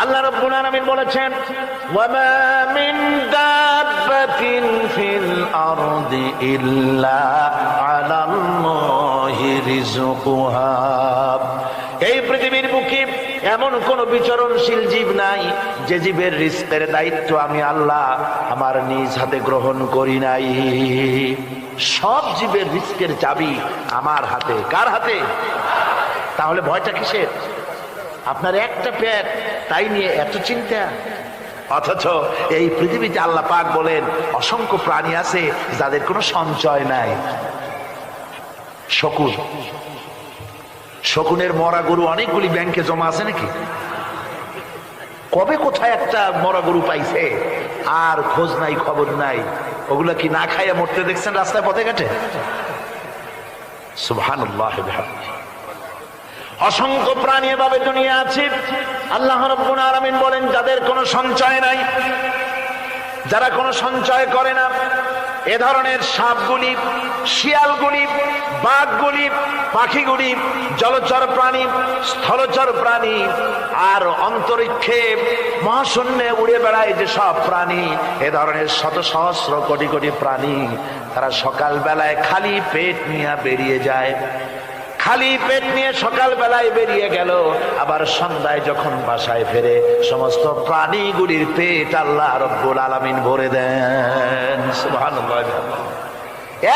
আল্লাহ রাব্বুল আলামিন বলেছেন, ওয়ামা মিন দাব্বাতিন ফিল আরদি ইল্লা আলাল্লাহি রিজকুহা। এই পৃথিবীর বুকে এমন কোন বিচরণশীল জীব নাই যে জীবের রিজকের দায়িত্ব আমি আল্লাহ আমার নিজ হাতে গ্রহণ করি নাই। সব জীবের রিজকের চাবি আমার হাতে। কার হাতে? তাহলে ভয়টা কিসের? আপনার একটা পেট, তাই নিয়ে এত চিন্তা। অথচ এই পৃথিবীতে আল্লাহ পাক বলেন অসংখ্য প্রাণী আছে যাদের কোনো সঞ্চয় নাই। শকুন, শকুনের মরা গরু অনেকগুলি ব্যাংকে জমা আছে নাকি? কবে কোথায় একটা মরা গরু পাইছে আর খোঁজ নাই, খবর নাই। ওগুলা কি না খাইয়া মরতে দেখছেন রাস্তায় পথে ঘাটে? সুবহানাল্লাহ। অসংখ্য প্রাণী এভাবে দুনিয়া আছে। আল্লাহ রাব্বুল আলামিন বলেন যাদের কোনো সঞ্চয় নাই, যারা কোনো সঞ্চয় করে না, এ ধরনের সাপগুলি, শিয়ালগুলি, বাঘগুলি, পাখিগুলি, জলচর প্রাণী, স্থলচর প্রাণী আর অন্তরিক্ষে মহাশূন্যে উড়ে বেড়ায় যে সব প্রাণী, এ ধরনের শত সহস্র কোটি কোটি প্রাণী, তারা সকাল বেলায় খালি পেট নিয়ে বেরিয়ে যায়। খালি পেট নিয়ে সকাল বেলায় বেরিয়ে গেল, আবার সন্ধ্যায় যখন বাসায় ফেরে সমস্ত প্রাণীগুলির পেট আল্লাহ রাব্বুল আলামিন ভরে দেন। সুবহানাল্লাহ।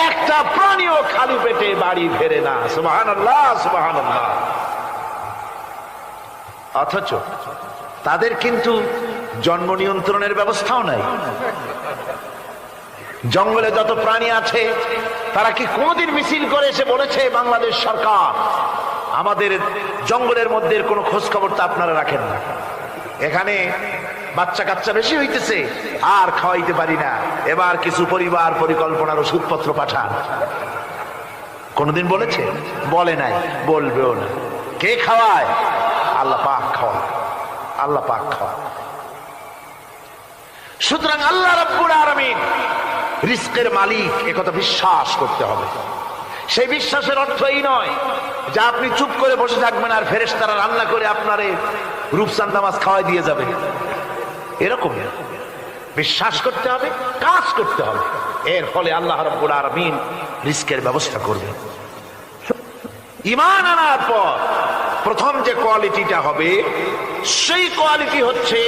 একটা প্রাণীও খালি পেটে বাড়ি ফেরে না। সুবহানাল্লাহ, সুবহানাল্লাহ। অথচ তাদের কিন্তু জন্ম নিয়ন্ত্রণের ব্যবস্থাও নাই। জঙ্গলে যত প্রাণী আছে তারা কি কোনদিন মিছিল করে এসে বলেছে বাংলাদেশ সরকার আমাদের জঙ্গলের মধ্যে কোনো খোঁজ খবর তো আপনারা রাখেন না, এখানে বাচ্চা কাচ্চা বেশি হইতেছে আর খাওয়াইতে পারি না, এবার কিছু পরিবার পরিকল্পনার ওষুধপত্র পাঠান? কোনদিন বলেছে? বলে নাই, বলবেও না। কে খাওয়ায়? আল্লাহ পাক খাওয়ায়। আল্লাহ পাক খাওয়ায়। সুতরাং আল্লাহ রাব্বুল আলামিন রিজকের মালিক, একথা বিশ্বাস করতে হবে। সেই বিশ্বাসের অর্থ এই নয় যে আপনি চুপ করে বসে থাকবেন আর ফেরেশতারা রান্না করে আপনারে রূপচাঁদা মাছ খাওয়াই দিয়ে যাবে, এরকম বিশ্বাস করতে হবে, কাজ করতে হবে। এর ফলে আল্লাহ রাব্বুল আলামিন রিজকের ব্যবস্থা করবেন। ঈমান আনার পর প্রথম যে কোয়ালিটিটা হবে সেই কোয়ালিটি হচ্ছে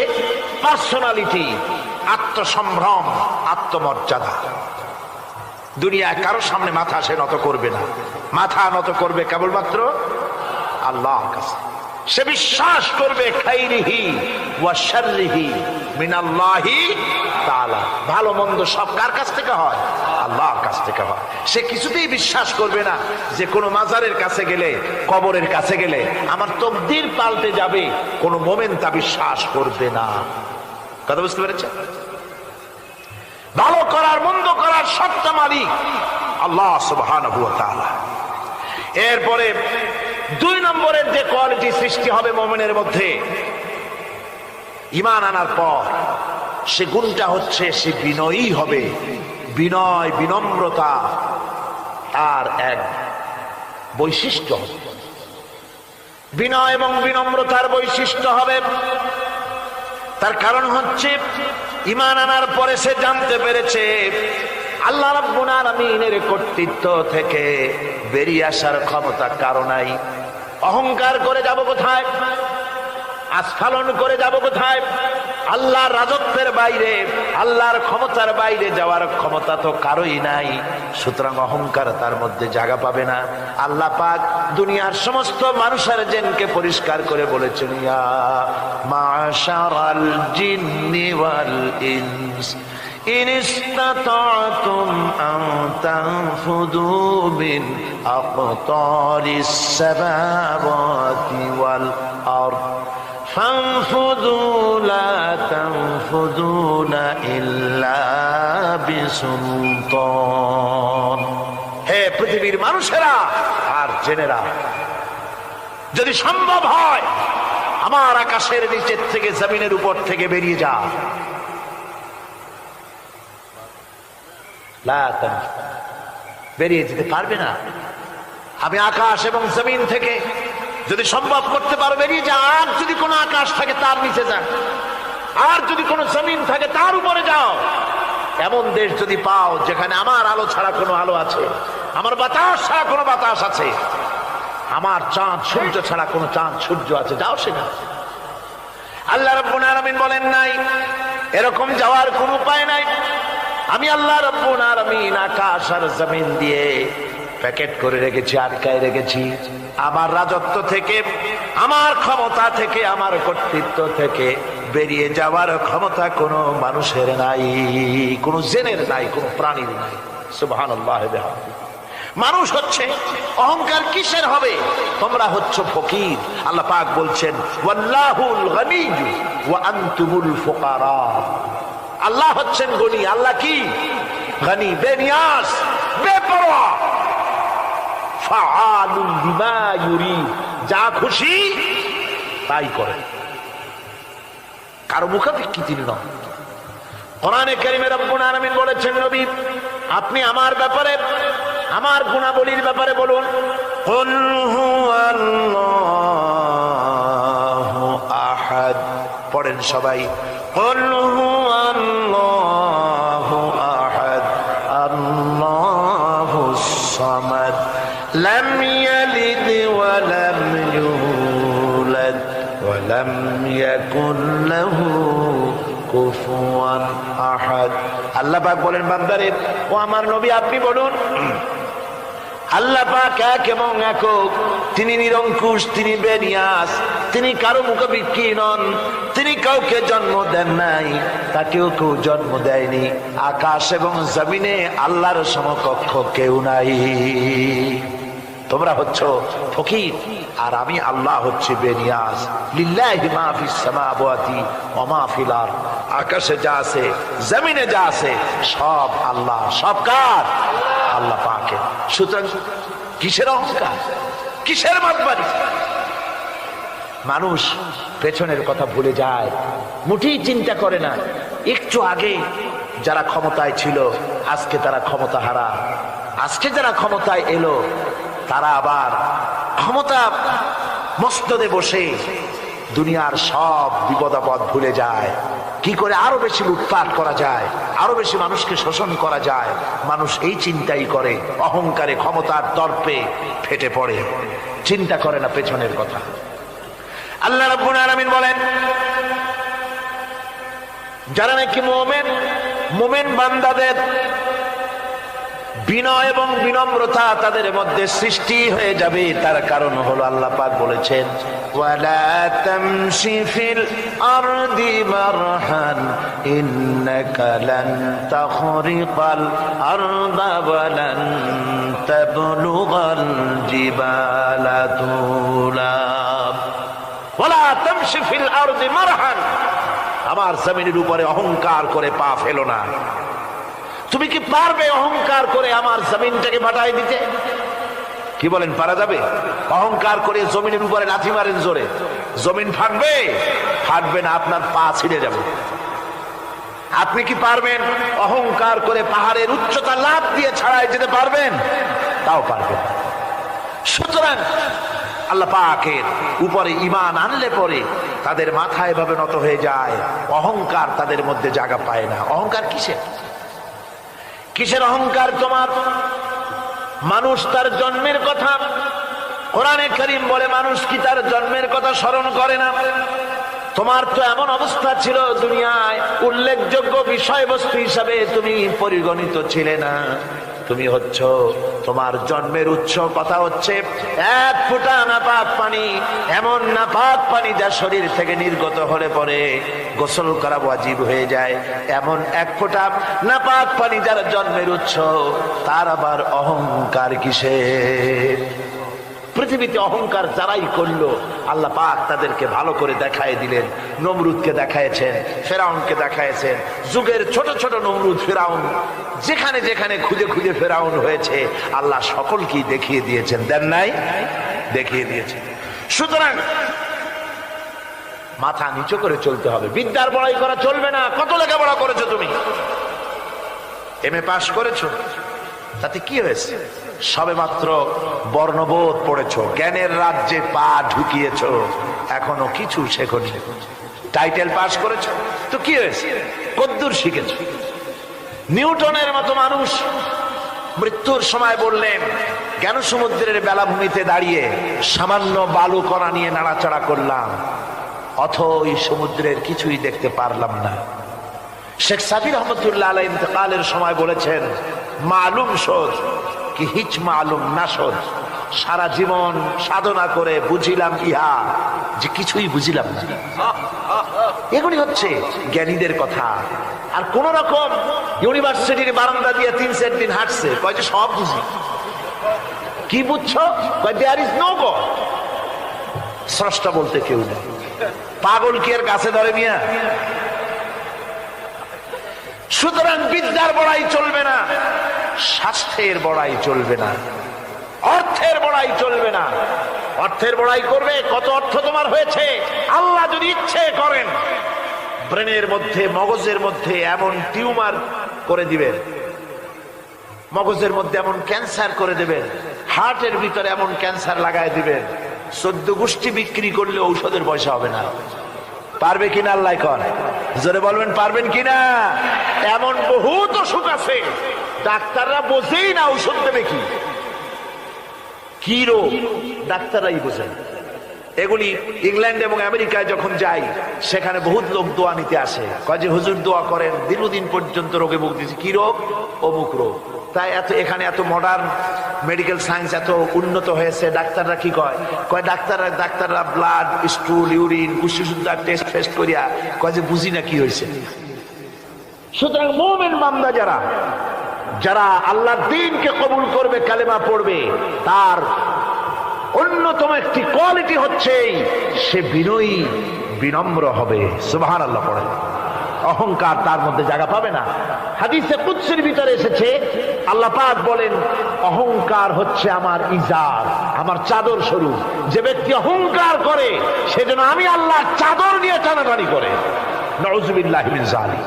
পার্সোনালিটি, আত্মসম্ভ্রম, আত্মমর্যাদা। দুনিয়ায় কারো সামনে মাথা সে নত করবে না, মাথা নত করবে কেবলমাত্র আল্লাহর কাছে। সে বিশ্বাস করবে খাইরিহি ওয়া শাররিহি মিনাল্লাহি তাআলা, ভালো মন্দ সব কার কাছ থেকে হয়? আল্লাহর কাছ থেকে হয়। সে কিছুতেই বিশ্বাস করবে না যে কোনো মাজারের কাছে গেলে, কবরের কাছে গেলে আমার তকদির পাল্টে যাবে, কোনো মোমেন্ট তা বিশ্বাস করবে না। কথা বুঝতে পেরেছেন? ভালো করার মন্দ করার সত্তা মালিক আল্লাহ সুবহানাহু ওয়া তাআলা। এরপরে দুই নম্বরের যে কোয়ালিটি সৃষ্টি হবে মুমিনের মধ্যে ঈমান আনার পর, সে গুণটা হচ্ছে সে বিনয়ী হবে। বিনয়, বিনম্রতা আর এক বৈশিষ্ট্য। বিনয় এবং বিনম্রতার বৈশিষ্ট্য হবে। তার কারণ হচ্ছে ঈমান আনার পরে সে জানতে পেরেছে আল্লাহ রাব্বুল আলামিনের কর্তৃত্ব থেকে বেরিয়ে আসার ক্ষমতা কারো নাই। অহংকার করে যাব কোথায়? আস্ফালন করে যাব কোথায়? আল্লাহর রাজত্বের বাইরে, আল্লাহর ক্ষমতার বাইরে যাওয়ার ক্ষমতা তো কারোই নাই। সুতরাং অহংকার তার মধ্যে জায়গা পাবে না। আল্লাহ পাক দুনিয়ার সমস্ত মানুষের জিনকে পরিষ্কার করে বলেছেন, ইয়া মাশারাল জিন্নি ওয়াল ইনস ইন ইসতাতা'তুম আন তানফুযু মিন আকতারিস সামাওয়াতি ওয়াল আরদ ফানফুযু লা তানফুযুনা ইল্লা বিসুলতান। হে পৃথিবীর মানুষেরা আর জেনেরা, যদি সম্ভব হয় আমার আকাশের নিচের থেকে, জমিনের উপর থেকে বেরিয়ে যা। বেরিয়ে যেতে পারবে না। আমি আকাশ এবং জমিন থেকে যদি সম্ভব করতে পারো বেরিয়ে যা। আর যদি কোনো আকাশ থাকে তার নিচে যা, আর যদি কোনো জমিন থাকে তার উপরে যাও। এমন দেশ যদি পাও যেখানে আমার আলো ছাড়া কোনো আলো আছে, আমার বাতাস ছাড়া কোনো বাতাস আছে, আমার চাঁদ সূর্য ছাড়া কোনো চাঁদ সূর্য আছে, যাও সেখানে। আল্লাহ রাব্বুল আলামিন বলেন নাই এরকম যাওয়ার কোনো উপায় নাই। আমি আল্লাহ রাব্বুল আলামিন আকাশ আর জমিন দিয়ে প্যাকেট করে রেখেছি, আটকায় রেখেছি। আমার রাজত্ব থেকে, আমার ক্ষমতা থেকে, আমার কর্তৃত্ব থেকে বেরিয়ে যাওয়ার ক্ষমতা কোনো মানুষের নাই, কোনো জিনের নাই, কোনো প্রাণীর নাই। সুবহানাল্লাহ। মানুষ হচ্ছে অহংকার কিসের হবে? তোমরা হচ্ছ ফকির। আল্লাহ পাক বলছেন ওয়াল্লাহুল গনিয়্যু ওয়া আনতুমুল ফুকারা। আল্লাহ হচ্ছেন গনি। আল্লাহ কি? গনি, বেনিয়াস, বেপরোয়া। ফাআলুল লিমা ইউরিদ, যা খুশি তাই করে, কারো মুখাপেক্ষী তিনি নন। কোরআনে কারীমে রব্বুল আলামিন বলেছেন নবী আপনি আমার ব্যাপারে, আমার গুণাবলীর ব্যাপারে বলুন। কুল হুয়াল্লাহু আহাদ, পড়েন সবাই। কুল হুয়াল্লাহু আহাদ আল্লাহুস সামাদ লাম ইয়ালিদ ওয়া লাম ইউলাদ ওয়া লাম ইয়াকুল লাহু কুফুয়ান আহাদ। আল্লাহ পাক বলেন বান্দারে ও আমার নবী আপনি বলুন আল্লাহ পাক এক এবং একক, তিনি নিরঙ্কুশ, তিনি বেনিয়াস, তিনি কারো মুখাপেক্ষী নন, তিনি কাউকে জন্ম দেন নাই, তাকেও কেউ জন্ম দেয়নি। আকাশ এবং জমিনে আল্লাহর সমকক্ষ কেউ নাই। তোমরা হচ্ছ ফকির আর আমি আল্লাহ হচ্ছে বেনিয়াস। লিল্লাহি মা ফিস সামাওয়াতি ওয়া মা ফিল আরদ, আকাশে যা আছে জমিনে যা আছে সব আল্লাহ। সব কার? আল্লাহ পাকের। সুতরাং কিসের অহংকার, কিসের মাতবাড়ি? মানুষ পেছনের কথা ভুলে যায়, মুঠেই চিন্তা করে না। একটু আগে যারা ক্ষমতায় ছিল আজকে তারা ক্ষমতা হারা, আজকে যারা ক্ষমতায় এলো তারা আবার ক্ষমতা মস্তদে বসে দুনিয়ার সব বিপদাপদ ভুলে যায়। কি করে আরো বেশি লুটপাট করা যায়, আরো বেশি মানুষকে শোষণ করা যায়, মানুষ এই চিন্তাই করে। অহংকারে, ক্ষমতার দর্পে ফেটে পড়ে, চিন্তা করে না পেছনের কথা। আল্লাহ রাব্বুল আলামিন বলেন যারা নাকি মুমিন বান্দাদের বিনয় এবং বিনম্রতা তাদের মধ্যে সৃষ্টি হয়ে যাবে, তার কারণ হলো আল্লাহ পাক বলেছেন ওয়ালা তামশি ফিল আরদি মারহান ইন্নাকা লান তাখরিকাল আরদা ওয়া লান তাবলুগাল জিবালা তুলা। ওয়ালা তামশি ফিল আরদি মারহান, আমার জমিনের উপরে অহংকার করে পা ফেলো না। তুমি কি পারবে অহংকার করে আমার জমিনটাকে ফাটাই দিতে? কি বলেন, পারা যাবে? অহংকার করে জমিনের উপরে লাথি মারেন জোরে, জমিন ফাটবে? ফাটবে না, আপনার পা ছিঁড়ে যাবে। আপনি কি পারবেন অহংকার করে পাহাড়ের উচ্চতা লাফ দিয়ে ছাড়াই যেতে পারবেন? তাও পারবেন। সুতরাং আল্লাহ পাকের উপরে ঈমান আনলে পরে তাদের মাথা এভাবে নত হয়ে যায়, অহংকার তাদের মধ্যে জায়গা পায় না। অহংকার কিসের? কিসের অহংকার তোমার? মানুষ তার জন্মের কথা, কোরআনে কারীম বলে মানুষ কি তার জন্মের কথা স্মরণ করে না? তোমার তো এমন অবস্থা ছিল দুনিয়ায় উল্লেখযোগ্য বিষয়বস্তু হিসাবে তুমি পরিগণিত ছিলে না। তুমি হচ্ছ, তোমার জন্মের উৎস কথা হচ্ছে এক ফোঁটা নাপাক পানি, এমন নাপাক পানি যা শরীর থেকে নির্গত হলে পরে গোসল করা ওয়াজিব হয়ে যায়। এমন এক ফোঁটা নাপাক পানি যার জন্মের উৎস, তার আবার অহংকার কিসের? পৃথিবীতে অহংকার যারাই করলো আল্লাহ পাক তাদেরকে ভালো করে দেখায় দিলেন। নমরুদকে দেখায়ছেন, ফেরাউনকে দেখায়ছেন, যুগের ছোট ছোট নমরুদ ফেরাউন যেখানে যেখানে খুঁজে খুঁজে ফেরাউন হয়েছে আল্লাহ সকলকেই দেখিয়ে দিয়েছেন। দেন নাই? দেখিয়ে দিয়েছেন। সুতরাং মাথা নিচু করে চলতে হবে, বিদ্যার বড়াই করা চলবে না। কত লেখাপড়া করেছো তুমি? এমএ পাস করেছো, তাতে কি হয়েছে? সবে মাত্র বর্ণবোধ পড়েছো, জ্ঞানের রাজ্যে পা ঢুকিয়েছো, এখনো কিছু শেখনি। টাইটেল পাস করেছো তো কি হয়েছে? কদ্দুর শিখেছো? নিউটনের মতো মানুষ মৃত্যুর সময় বললেন, জ্ঞান সমুদ্রের বেলাভূমিতে দাঁড়িয়ে সামান্য বালু কণা নিয়ে নাড়াচাড়া করলাম, অথই সমুদ্রের কিছুই দেখতে পারলাম না। শেখ সাবির রহমতুল্লাহ আলাইহি ইন্তেকালের সময় বলেছেন, মালুম শোধ কি হিচ মালুম না শোধ, সারা জীবন সাধনা করে বুঝিলাম ইহা যে কিছুই বুঝিলাম না। এগুলি হচ্ছে জ্ঞানীদের কথা। আর কোন রকম ইউনিভার্সিটির বারান্দা দিয়ে 3-4 দিন হাঁটছে, কয় যে সব বুঝি। কি বুঝছো? কয় দেয়ার ইজ নো গড, স্রষ্টা বলতে কেউ নেই। পাগল কি এর কাছে ধরে মিয়া? সুতরাং বিদ্যার বড়াই চলবে না, স্বাস্থ্যের বড়াই চলবে না, অর্থের বড়াই চলবে না। অর্থের বড়াই করবে, কত অর্থ তোমার হয়েছে, আল্লাহ যদি ইচ্ছে করেন ব্রেনের মধ্যে, মগজের মধ্যে এমন টিউমার করে দিবেন, মগজের মধ্যে এমন ক্যান্সার করে দেবেন, হার্টের ভিতরে এমন ক্যান্সার লাগায় দিবেন, 14 গোষ্ঠী বিক্রি করলে ঔষধের পয়সা হবে না। পারবে কিনা আল্লাহ কর, জোরে বলবেন পারবেন কিনা? এমন বহুত অসুখ আছে ডাক্তাররা বোঝেই না ঔষধ দেবে কি, কি রোগ ডাক্তাররাই বোঝেন। এগুলি ইংল্যান্ড এবং আমেরিকায় যখন যাই, সেখানে বহুত লোক দোয়া নিতে আসে, কয় যে হুজুর দোয়া করেন, দিনদিন পর্যন্ত রোগে ভুগতেছি। কি রোগ? অমুক রোগ। তাই এখানে এত মডার্ন মেডিকেল সায়েন্স এত উন্নত হয়েছে, ডাক্তাররা কি কয়? কয় ডাক্তাররা ব্লাড, স্টুল, ইউরিন, কুষ্ঠশুদ্ধা টেস্ট করিয়া কয় যে বুঝি না কি হয়েছে। সুতরাং মুমিন বান্দা যারা আল্লাহর দ্বীনকে কবুল করবে, কালেমা পড়বে, তার অন্যতম একটি কোয়ালিটি হচ্ছে সে বিনয়ী, বিনম্র হবে। সুবহানাল্লাহ পড়ে। অহংকার তার মধ্যে জায়গা পাবে না। হাদিসে কুদসির ভিতরে এসেছে, আল্লাহ পাক বলেন, অহংকার হচ্ছে আমার ইজার, আমার চাদর স্বরূপ। যে ব্যক্তি অহংকার করে সেজন্য আমি আল্লাহ চাদর নিয়ে টানাটানি করে। নাউযুবিল্লাহি মিন যালিক।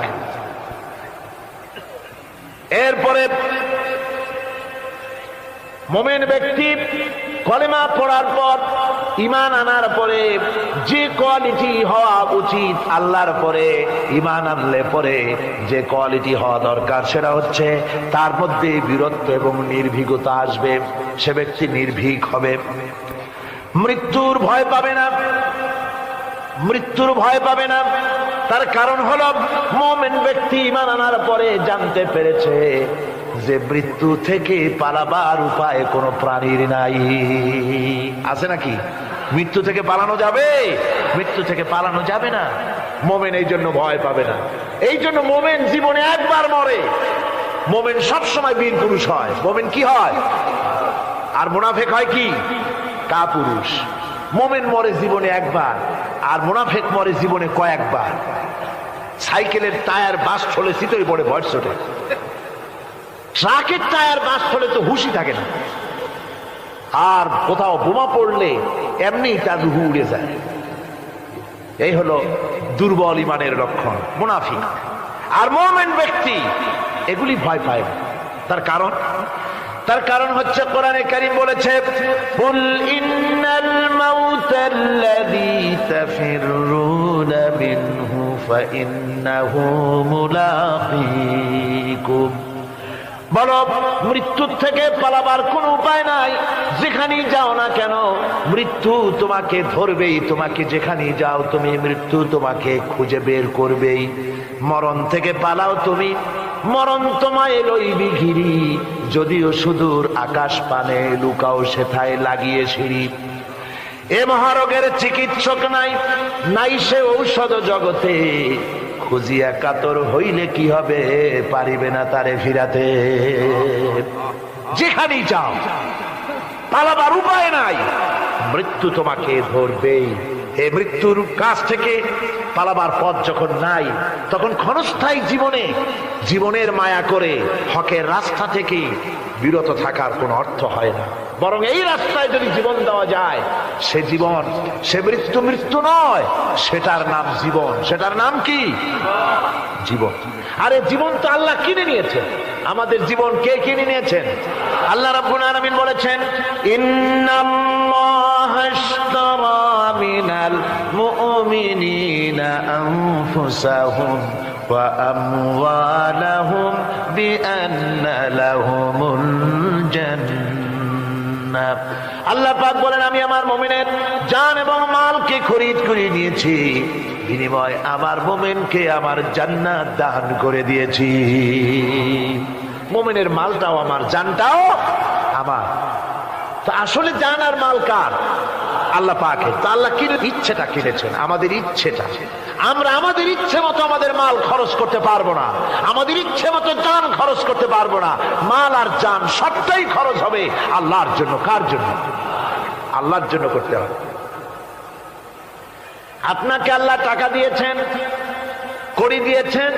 এরপরে মুমিন ব্যক্তি কলেমা পড়ার পর, ঈমান আনার পরে যে কোয়ালিটি হওয়া উচিত, আল্লাহর পরে ঈমান আনলে পরে যে কোয়ালিটি হওয়া দরকার, সেটা হচ্ছে তার মধ্যে বীরত্ব এবং নির্ভীকতা আসবে। সে ব্যক্তি নির্ভীক হবে, মৃত্যুর ভয় পাবে না, মৃত্যুর ভয় পাবে না। তার কারণ হলো মুমিন ব্যক্তি ঈমান আনার পরে জানতে পেরেছে যে মৃত্যু থেকে পালাবার উপায় কোনো প্রাণীর নাই। আছে নাকি? মৃত্যু থেকে পালানো যাবে? মৃত্যু থেকে পালানো যাবে না। মুমিন এই জন্য ভয় পাবে না। এই জন্য মুমিন জীবনে একবার মরে, মুমিন সবসময় বীর পুরুষ হয়। মুমিন কি হয়? আর মুনাফিক হয় কি? কাপুরুষ। মুমিন মরে জীবনে একবার, আর মুনাফিক মরে জীবনে কয়েকবার। সাইকেলের টায়ার বাস্ট হলে চিতই পড়ে ভয় ছোটে, ট্রাকের টায়ার বাস্ট হলে তো হুঁশই থাকে না, আর কোথাও বোমা পড়লে এমনি তার রুহু উড়ে যায়। এই হলো দুর্বল ঈমানের লক্ষণ, মুনাফিক। আর মুমিন ব্যক্তি এগুলি ভয় পায় না। তার কারণ হচ্ছে কোরআনে কারীম বলেছে, কুল ইন্নাল মাউতাল্লাযী তাফিররুনা মিনহু ফাইন্নাহু মুলাকীকুম। বলো, মৃত্যুর থেকে পালাবার কোন উপায় নাই। যেখানেই যাও না কেন মৃত্যু তোমাকে ধরবেই। তোমাকে যেখানেই যাও তুমি, মৃত্যু তোমাকে খুঁজে বের করবেই। মরণ থেকে পালাও তুমি, মরণ তোমায় লইবি ঘিরি। যদিও সুদূর আকাশ পানে, লুকাও সেথায় লাগিয়ে সিঁড়ি। এ মহারোগের চিকিৎসক নাই, নাই সে ঔষধ জগতে। খুঁজিয়া কাতর হইলে কি হবে, পারিবে না তারে ফিরাতে। যেখানেই যাও পালাবার উপায় নাই, মৃত্যু তোমাকে ধরবেই। এই মৃত্যুর কাছ থেকে পালাবার পথ যখন নাই, তখন ক্ষণস্থায়ী জীবনের মায়া করে হকের রাস্তা থেকে বিরত থাকার কোনো অর্থ হয় না। বরং এই রাস্তায় যদি জীবন দেওয়া যায়, সে জীবন, সে মৃত্যু নয়, সেটার নাম জীবন। সেটার নাম কি? জীবন। আরে জীবন তো আল্লাহ কিনে নিয়েছেন। আমাদের জীবন কে কিনে নিয়েছেন? আল্লাহ রাব্বুল আলামিন বলেছেন, ইন্নাল্লাহা আশতারা মিনাল মুমিনিনা আনফুসাহুম ওয়া আমওয়ালাহুম বিআন্না লাহুমুল জান্নাহ। আল্লাহ পাক বলেন, আমি আমার মুমিনের জান এবং মালকে খরিদ করে নিয়েছি, বিনিময় আমার মুমিনকে আমার জান্নাত দান করে দিয়েছি। মুমিনের মালটাও আমার, জানটাও আমার। তো আসলে জান আর মাল কার? আল্লাহ পাকের। তো আল্লাহ ইচ্ছেটা কিনেছেন, আমাদের ইচ্ছেটা। আমরা আমাদের ইচ্ছে মতো আমাদের মাল খরচ করতে পারবো না, আমাদের ইচ্ছে মতো জান খরচ করতে পারবো না। মাল আর জান সবটাই খরচ হবে আল্লাহর জন্য। কার জন্য? আল্লাহর জন্য করতে হবে। আপনাকে আল্লাহ টাকা দিয়েছেন, কড়ি দিয়েছেন,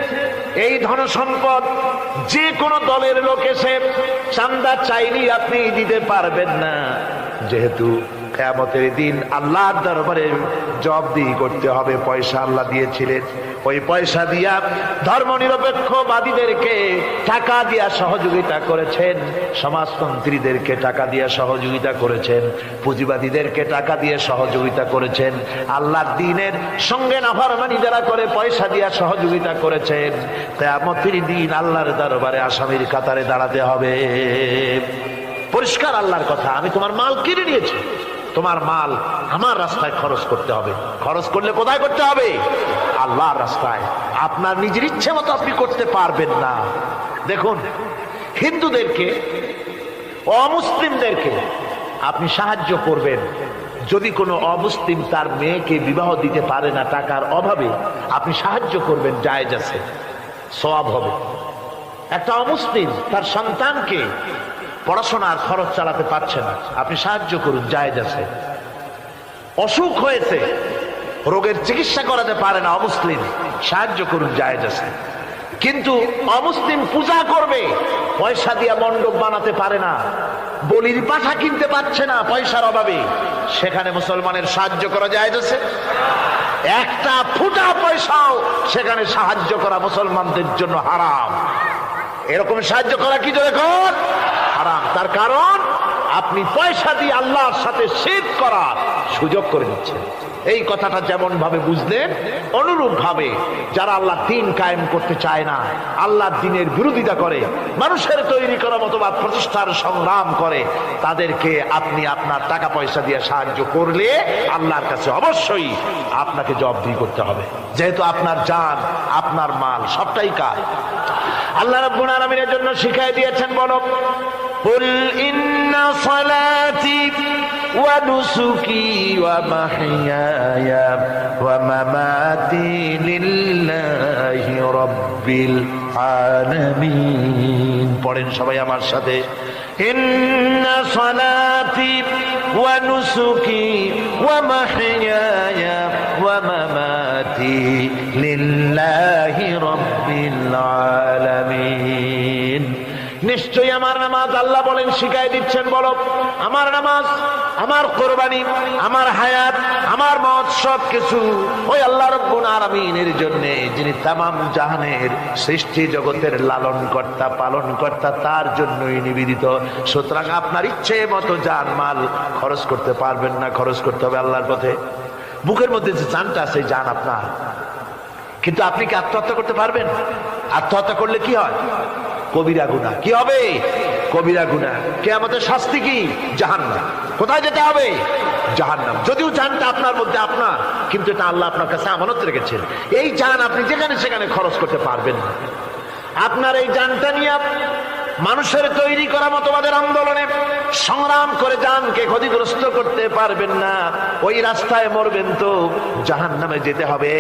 এই ধন সম্পদ যে কোনো দলের লোক এসে চাঁদা চাইলেই আপনি দিতে পারবেন না, যেহেতু কিয়ামতের দিন আল্লাহর দরবারে জবাবদিহি করতে হবে। পয়সা আল্লাহ দিয়েছিলেন, ওই পয়সা দিয়া ধর্মনিরপেক্ষবাদীদেরকে টাকা দিয়া সহযোগিতা করেছেন, সমাজতন্ত্রীদেরকে টাকা দিয়া সহযোগিতা করেছেন, পুঁজিবাদীদেরকে টাকা দিয়ে সহযোগিতা করেছেন, আল্লাহর দ্বীনের সঙ্গে নাফরমানি যারা করে পয়সা দিয়া সহযোগিতা করেছেন। কিয়ামতের দিন আল্লাহর দরবারে আসামির কাতারে দাঁড়াতে হবে। পরিষ্কার আল্লাহর কথা, আমি তোমার মাল কিনে নিয়েছি, তোমার মাল আমার রাস্তায় খরচ করতে হবে। খরচ করলে কোথায় করতে হবে? আল্লাহর রাস্তায়। আপনার নিজের ইচ্ছে মতো আপনি করতে পারবেন না। দেখুন, হিন্দুদেরকে, অমুসলিমদেরকে আপনি সাহায্য করবেন, যদি কোনো অমুসলিম তার মেয়েকে বিবাহ দিতে পারে না টাকার অভাবে, আপনি সাহায্য করবেন, জায়েজ আছে, সওয়াব হবে। একটা অমুসলিম তার সন্তানকে পড়াশোনার খরচ চালাতে পারছে না, আপনি সাহায্য করুন, জায়েজ আছে। অসুখ হয়েছে, রোগের চিকিৎসা করাতে পারে না অমুসলিম, সাহায্য করুন, জায়েজ আছে। কিন্তু অমুসলিম পূজা করবে, পয়সা দিয়ে মণ্ডপ বানাতে পারে না, বলির পাঠা কিনতে পারছে না পয়সার অভাবে, সেখানে মুসলমানের সাহায্য করা জায়েজ আছে। একটা ফুটা পয়সাও সেখানে সাহায্য করা মুসলমানদের জন্য হারাম। এরকম সাহায্য করা কি জোরে কর? হারাম। তার কারণ আপনি পয়সা দিয়ে আল্লাহর সাথে শিরক করার সুযোগ করে দিচ্ছেন। এই কথাটা যেমন ভাবে বুঝলেন, অনুরূপ ভাবে যারা আল্লাহর দ্বীন কায়েম করতে চায় না, আল্লাহর দ্বীনের বিরোধিতা করে, মানুষের তৈরি করা মতবাদ প্রতিষ্ঠার সংগ্রাম করে, তাদেরকে আপনি আপনার টাকা পয়সা দিয়ে সাহায্য করলে আল্লাহর কাছে অবশ্যই আপনাকে জবাবদিহি করতে হবে, যেহেতু আপনার জান, আপনার মাল সবটাই কার। আল্লাহ রাব্বুল আলামিনের জন্য শিখাই দিয়েছেন, বলো, কুল ইন্না সালাতি ওয়া নুসুকি ওয়া মাহইয়ায়া ওয়া মামাতি লিল্লাহি রাব্বিল আলামিন। পড়েন সবাই আমার সাথে, ইন্না সালাতি ওয়া নুসুকি ওয়া মাহইয়ায়া ওয়া মামাতি লিল্লাহি রাব্বিল আলামিন। নিশ্চয়ই আমার নামাজ, আল্লাহ বলেন, শিখাই দিচ্ছেন, বলো, আমার নামাজ, আমার কোরবানি, আমার হায়াত, আমার মত সবকিছু ওই আল্লাহ রাব্বুল আলামিনের জন্য, যিনি তামাম জাহানের সৃষ্টি জগতের লালন কর্তা, পালন কর্তা, তার জন্যই নিবেদিত। সুতরাং আপনার ইচ্ছে মতো জান মাল খরচ করতে পারবেন না, খরচ করতে হবে আল্লাহর পথে। বুকের মধ্যে যে জানটা আছে, জান আপনার, কিন্তু আপনি কি আত্মহত্যা করতে পারবেন? আত্মহত্যা করলে কি হয়? কবিরা গুনাহ। কি হবে? কবিরা গুনাহ। কিয়ামতের শাস্তি কি? জাহান্নাম। কোথায় যেতে হবে? জাহান্নাম। যদিও জানটা আপনার মধ্যে আপনার, কিন্তু এটা আল্লাহ আপনার কাছে আমানত রেখেছেন। এই জান আপনি যেখানে সেখানে খরচ করতে পারবেন না। আপনার এই জানটা নিয়ে মানুষের তৈরি করা মতবাদের আন্দোলনে সংগ্রাম করে জানকে ক্ষতিগ্রস্ত করতে পারবেন না। ওই রাস্তায় মরবেন তো জাহান্নামে যেতে হবে।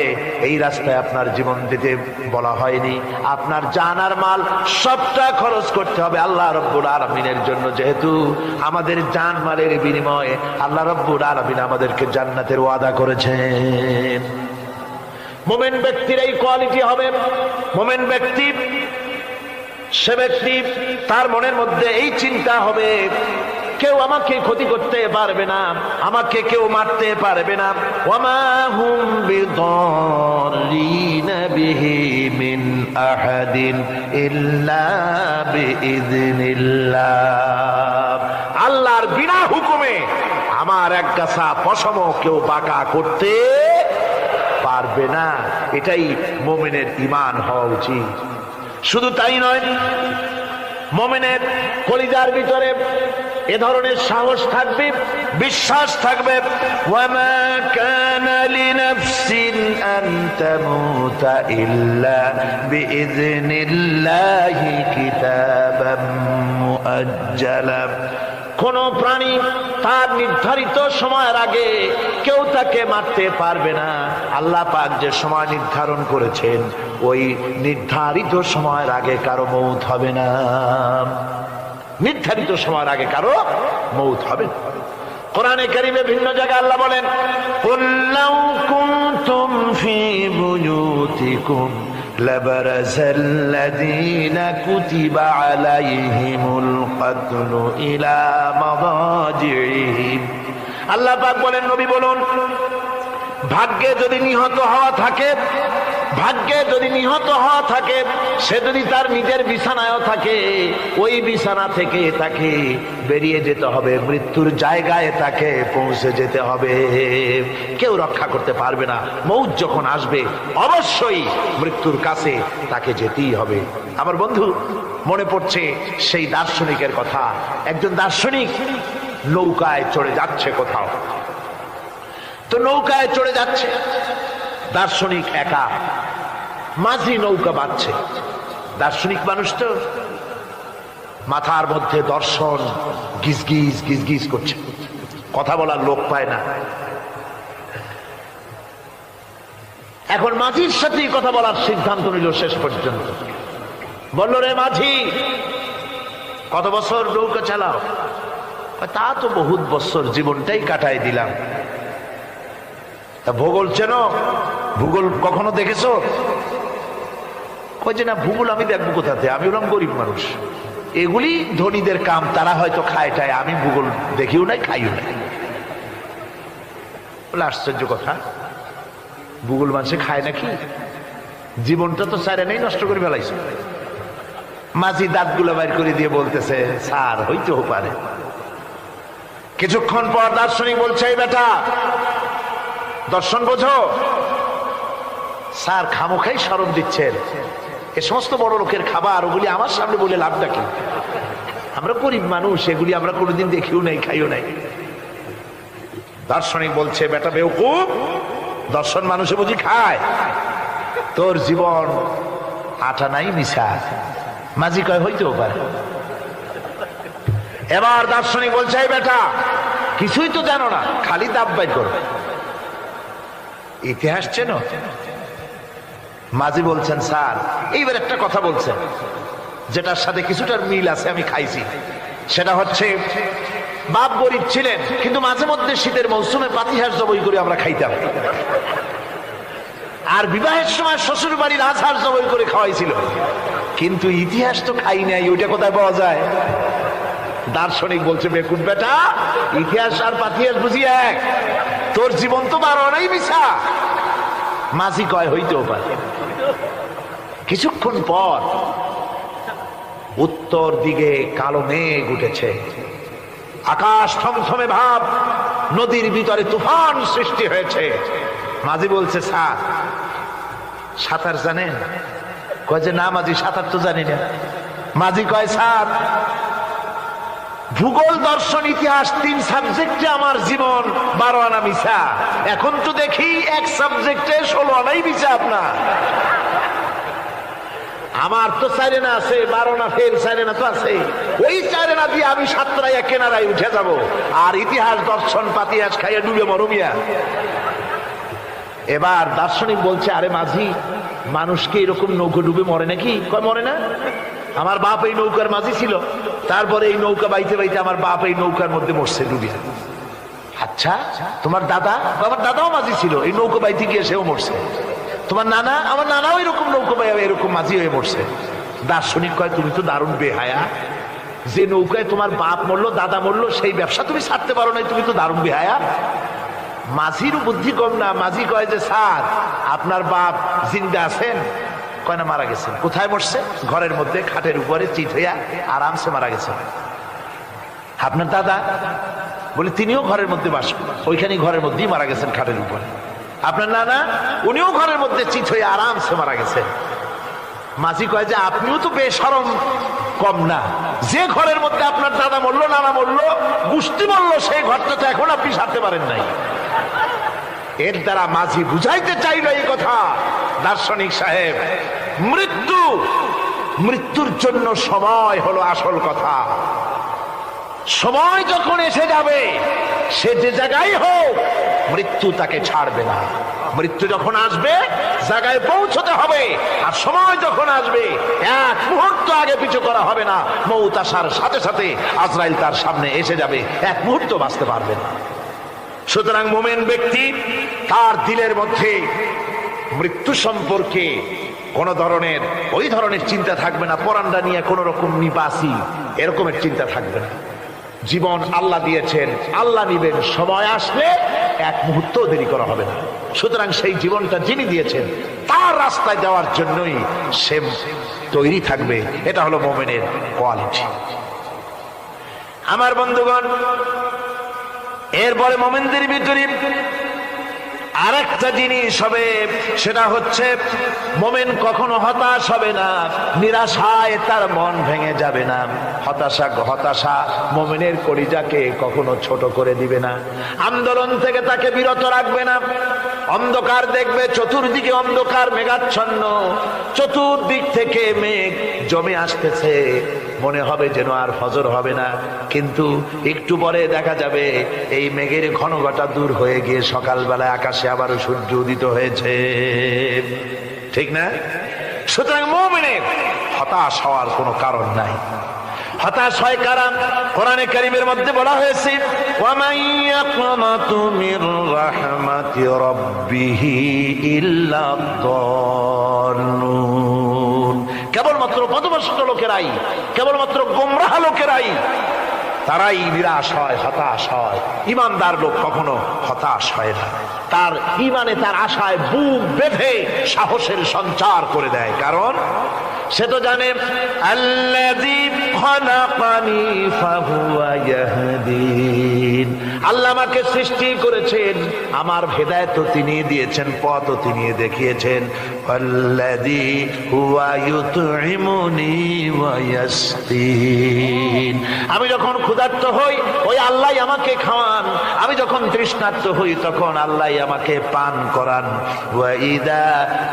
এই রাস্তায় আপনার জীবন দিতে বলা হয়নি। আপনার জান আর মাল সবটা খরচ করতে হবে আল্লাহ রব্বুল আলামিনের জন্য। যেহেতু আমাদের জান মালের বিনিময়ে আল্লাহ রব্বুল আলামিন আমাদেরকে জান্নাতের ওয়াদা করেছেন। মুমিন ব্যক্তির এই কোয়ালিটি হবে। মুমিন ব্যক্তি সে ব্যক্তি তার মনের মধ্যে এই চিন্তা হবে, কেউ আমাকে ক্ষতি করতে পারবে না, আমাকে কেউ মারতে পারবে না। ওয়ামা হুম বিদাররিনা বিহি মিন আহাদিন ইল্লা বিইذনিল্লাহ। আল্লাহর বিনা হুকুমে আমার এক গাছা পশম কেউ বাঁকা করতে পারবে না। এটাই মুমিনের ঈমান হওয়া উচিত। শুধু তাই নয়, মুমিনের কলিজার ভিতরে এ ধরনের সাহস থাকবে, বিশ্বাস থাকবে। ওয়ামা কানা লিনাফসিন আন তামুতা ইল্লা বিইذনিল্লাহি কিতাবাম মুআজ্জালা। কোন প্রাণী তার নির্ধারিত সময়ের আগে কেউ তাকে মারতে পারবে না। আল্লাহ পাক যে সময় নির্ধারণ করেছেন ওই নির্ধারিত সময়ের আগে কারো মৌত হবে না। নির্ধারিত সময়ের আগে কারো মৌত হবে না। কোরআনে কারীমে ভিন্ন জায়গায় আল্লাহ বলেন, কুল লাউ কুনতুম ফি বুয়ুতিকুম লাবারাযাল্লাযীনা কুতিবা আলাইহিমুল কতলু ইলা মাদাজিহিম। আল্লাহ পাক বলেন, নবী বলুন, ভাগ্যে যদি নিহত হওয়া থাকে, ভাগ্যে যদি নিহত হওয়া থাকে, সে যদি তার নিজের বিছানায়ও থাকে, ওই বিছানা থেকে তাকে বেরিয়ে যেতে হবে, মৃত্যুর জায়গায় তাকে পৌঁছে যেতে হবে। কেউ রক্ষা করতে পারবে না। মৌত যখন আসবে অবশ্যই মৃত্যুর কাছে তাকে যেতেই হবে। আমার বন্ধু, মনে পড়ছে সেই দার্শনিকের কথা। একজন দার্শনিক নৌকায় চড়ে যাচ্ছে কোথাও, তো নৌকায় চড়ে যাচ্ছে, দার্শনিক একা, মাঝি নৌকা বাঁধছে। দার্শনিক মানুষ তো, মাথার মধ্যে দর্শন গিজগিজ গিজগিজ করছে, কথা বলার লোক পায় না। এখন মাঝির সাথেই কথা বলার সিদ্ধান্ত নিল। শেষ পর্যন্ত বলল, রে মাঝি, কত বছর নৌকা চালাও? তা তো বহুত বছর, জীবনটাই কাটাই দিলাম। তা ভূগোল চেনো? ভূগোল কখনো দেখেছো? কই যে না, ভূগোল আমি দেখবো কোথাতে, আমি হলাম গরিব মানুষ, এগুলি ধনীদের কাম, তারা হয়তো খায় টায়, আমি ভূগোল দেখিও নাই খাইও নাই। বলে আশ্চর্য কথা, ভূগোল মানুষে খায় নাকি? জীবনটা তো চাইরে নেই, নষ্ট করে ফেলাইছে। মাঝি দাঁতগুলো বাইর করে দিয়ে বলতেছে, স্যার হইতেও পারে। কিছুক্ষণ পর দার্শনিক বলছে, এই বেটা, দর্শন বোঝো? স্যার খামোখাই শরম দিচ্ছেন, এ সমস্ত বড় লোকের খাবার, ওগুলি আমার সামনে বলে লাভটা কি? আমরা গরিব মানুষ, এগুলি আমরা কোনোদিন দেখিও নাই, খাইও নাই। দার্শনিক বলছে, বেটা বেওকুফ, দর্শন মানুষে বুঝি খায়? তোর জীবন আটা নাই মিশা। মাঝি কয়, হইতেও পারে। এবার দার্শনিক বলছে, এই বেটা, কিছুই তো জানো না, খালি দাব বাইর করো, ইতিহাস চেনো? মাঝি বলছেন, স্যার, এইবার একটা কথা বলছেন যেটার সাথে কিছুটার মিল আছে, আমি খাইছি। সেটা হচ্ছে, বাপ গরিব ছিলেন, কিন্তু মাঝে মধ্যে শীতের মৌসুমে পাতিহাঁস জবাই করে আমরা খাইতাম, আর বিবাহের সময় শ্বশুর বাড়ির রাজহাঁস জবাই করে খাওয়াইছিল, কিন্তু ইতিহাস তো খাই নাই, ওইটা কোথায় পাওয়া যায়? দার্শনিক বলছে, বেকুব বেটা, ইতিহাস আর পাতিহাঁস বুঝি এক? তোর জীবন তো বারো নাই মিছা। মাঝি কয়, হইতেও পারে। কিছুক্ষণ পর উত্তর দিকে কালো মেঘ উঠেছে, আকাশ থমথমে ভাব, নদীর ভিতরে তুফান সৃষ্টি হয়েছে। মাঝি বলছে, স্যার সাঁতার জানেন? কয় যে না মাঝি, সাঁতার তো জানি না। মাঝি কয়, স্যার ভূগোল, দর্শন, ইতিহাস, 3 সাবজেক্টে আমার জীবন 12 আনা মিছা। এখন তো দেখি এক সাবজেক্টে 16 আনাই মিছা আপনার। আমার তো চারেনা আছে, 12 না ফের চারেনা তো আছে, ওই চারেনা দিয়ে আমি সাতরাইয়া কেনারায় উঠে যাব, আর ইতিহাস দর্শন পাতিয়াস খাইয়া ডুবে মরমিয়া। এবার দার্শনিক বলছে, আরে মাঝি, মানুষকে এরকম নৌকো ডুবে মরে নাকি? কয় মরে না, আমার বাপ এই নৌকার মাঝি ছিল, তারপরে এই নৌকা বাইতে বাইতে আমার বাপ এই নৌকার মধ্যে মরছে ডুবিয়া। আচ্ছা, তোমার দাদা? আমার দাদাও মাঝি ছিল, এই নৌকা বাইতে গিয়ে সেও মরছে। তোমার নানা? আমার নানাও এরকম নৌকা বাইয়া এরকম মাঝি হয়ে মরছে। দার্শনিক কয়, তুমি তো দারুণ বেহায়া, যে নৌকায় তোমার বাপ মরলো, দাদা মরলো, সেই ব্যবসা তুমি ছাড়তে পারো নাই, তুমি তো দারুণ বেহায়া। মাঝির বুদ্ধি কম না। মাঝি কয় যে, স্যার আপনার বাপ জিন্দা আছেন? কয় না, মারা গেছেন। কোথায় মরছে? ঘরের মধ্যে খাটের উপরে চিত হইয়া আরামসে মারা গেছেন। আপনার দাদা? বলে তিনিও ঘরের মধ্যে বাস, ওইখানে ঘরের মধ্যেই মারা গেছেন খাটের উপরে। আপনার নানা? উনিও ঘরের মধ্যে চিত হয়ে আরামসে মারা গেছেন। মাঝি কয় যে, আপনিও তো বেশরম কম না, যে ঘরের মধ্যে আপনার দাদা মরলো, নানা মরলো, গোষ্ঠী মরলো, সেই ঘরটা তো এখন আপনি সারতে পারেন নাই। এর দ্বারা মাঝি বুঝাইতে চাইল এই কথা, দার্শনিক সাহেব, মৃত্যুর জন্য সময় হলো আসল কথা। সময় যখন এসে যাবে, সে যে জায়গায় হোক, মৃত্যু তাকে ছাড়বে না। মৃত্যু যখন আসবে, জায়গায় পৌঁছতে হবে, আর সময় যখন আসবে, এক মুহূর্ত আগে পিছু করা হবে না। মৌত আসার সাথে সাথে আজরাইল তার সামনে এসে যাবে, এক মুহূর্ত বাঁচতে পারবে না। সুতরাং মুমিন ব্যক্তি, তার দিলের মধ্যে মৃত্যু সম্পর্কে কোন ধরনের ওই ধরনের চিন্তা থাকবে না, পরানটা নিয়ে কোন রকম নিবাসী এরকমের চিন্তা থাকবে না। জীবন আল্লাহ দিয়েছেন, আল্লাহ নিবেন, সময় আসলে এক মুহূর্ত দেরি করা হবে না। সুতরাং সেই জীবনটা যিনি দিয়েছেন, তার রাস্তায় দেওয়ার জন্যই সে তৈরি থাকবে। এটা হলো মুমিনের কোয়ালিটি। আমার বন্ধুগণ, এরপরে মুমিনদের ভিতরে আরেকটা জিনিস হবে, সেটা হচ্ছে মুমিন কখনো হতাশ হবে না, নিরাশায় তার মন ভেঙে যাবে না। হতাশা মুমিনের কলিজাকে কখনো ছোট করে দিবে না, আন্দোলন থেকে তাকে বিরত রাখবে না। অন্ধকার দেখবে, চতুর্দিকে অন্ধকার মেঘাচ্ছন্ন, চতুর্দিক থেকে মেঘ জমে আসতেছে, মনে হবে যেন আর ফজর হবে না, কিন্তু একটু পরে দেখা যাবে এই মেঘের ঘন ঘটা দূর হয়ে গিয়ে সকালবেলায় আকাশে আবারও সূর্য উদিত হয়েছে, ঠিক না? সুতরাং মুমিনের হতাশ হওয়ার কোনো কারণ নাই। হতাশ হয় কারা? কোরআনে কারীমের মধ্যে বলা হয়েছে, ওয়ামান ইয়াকনাতু মির রাহমাতি রাব্বিহি ইল্লা দাল্লুন। কেবলমাত্র পথভ্রষ্ট লোকেরাই, কেবলমাত্র গোমরাহ লোকেরাই তারাই নিরাশ হয়, হতাশ হয়। ঈমানদার লোক কখনো হতাশ হয় না, তার ঈমানে, তার আশায় বুক বেঁধে সাহসের সঞ্চার করে দেয়। কারণ সে তো জানে, আল্লাযী খালাকানি ফাহুয়া ইয়াহদিন, আল্লাহ আমাকে সৃষ্টি করেছেন, আমার হেদায়েত তিনি দিয়েছেন, পথ তিনি দেখিয়েছেন। আল্লাযী হুয়া ইউতঈমুনি ওয়া ইয়াসকিন, আমি যখন ক্ষুধার্ত হই, ওই আল্লাহই আমাকে খাওয়ান, আমি যখন তৃষ্ণার্ত হই, তখন আল্লাহই আমাকে পান করান। ওয়া ইযা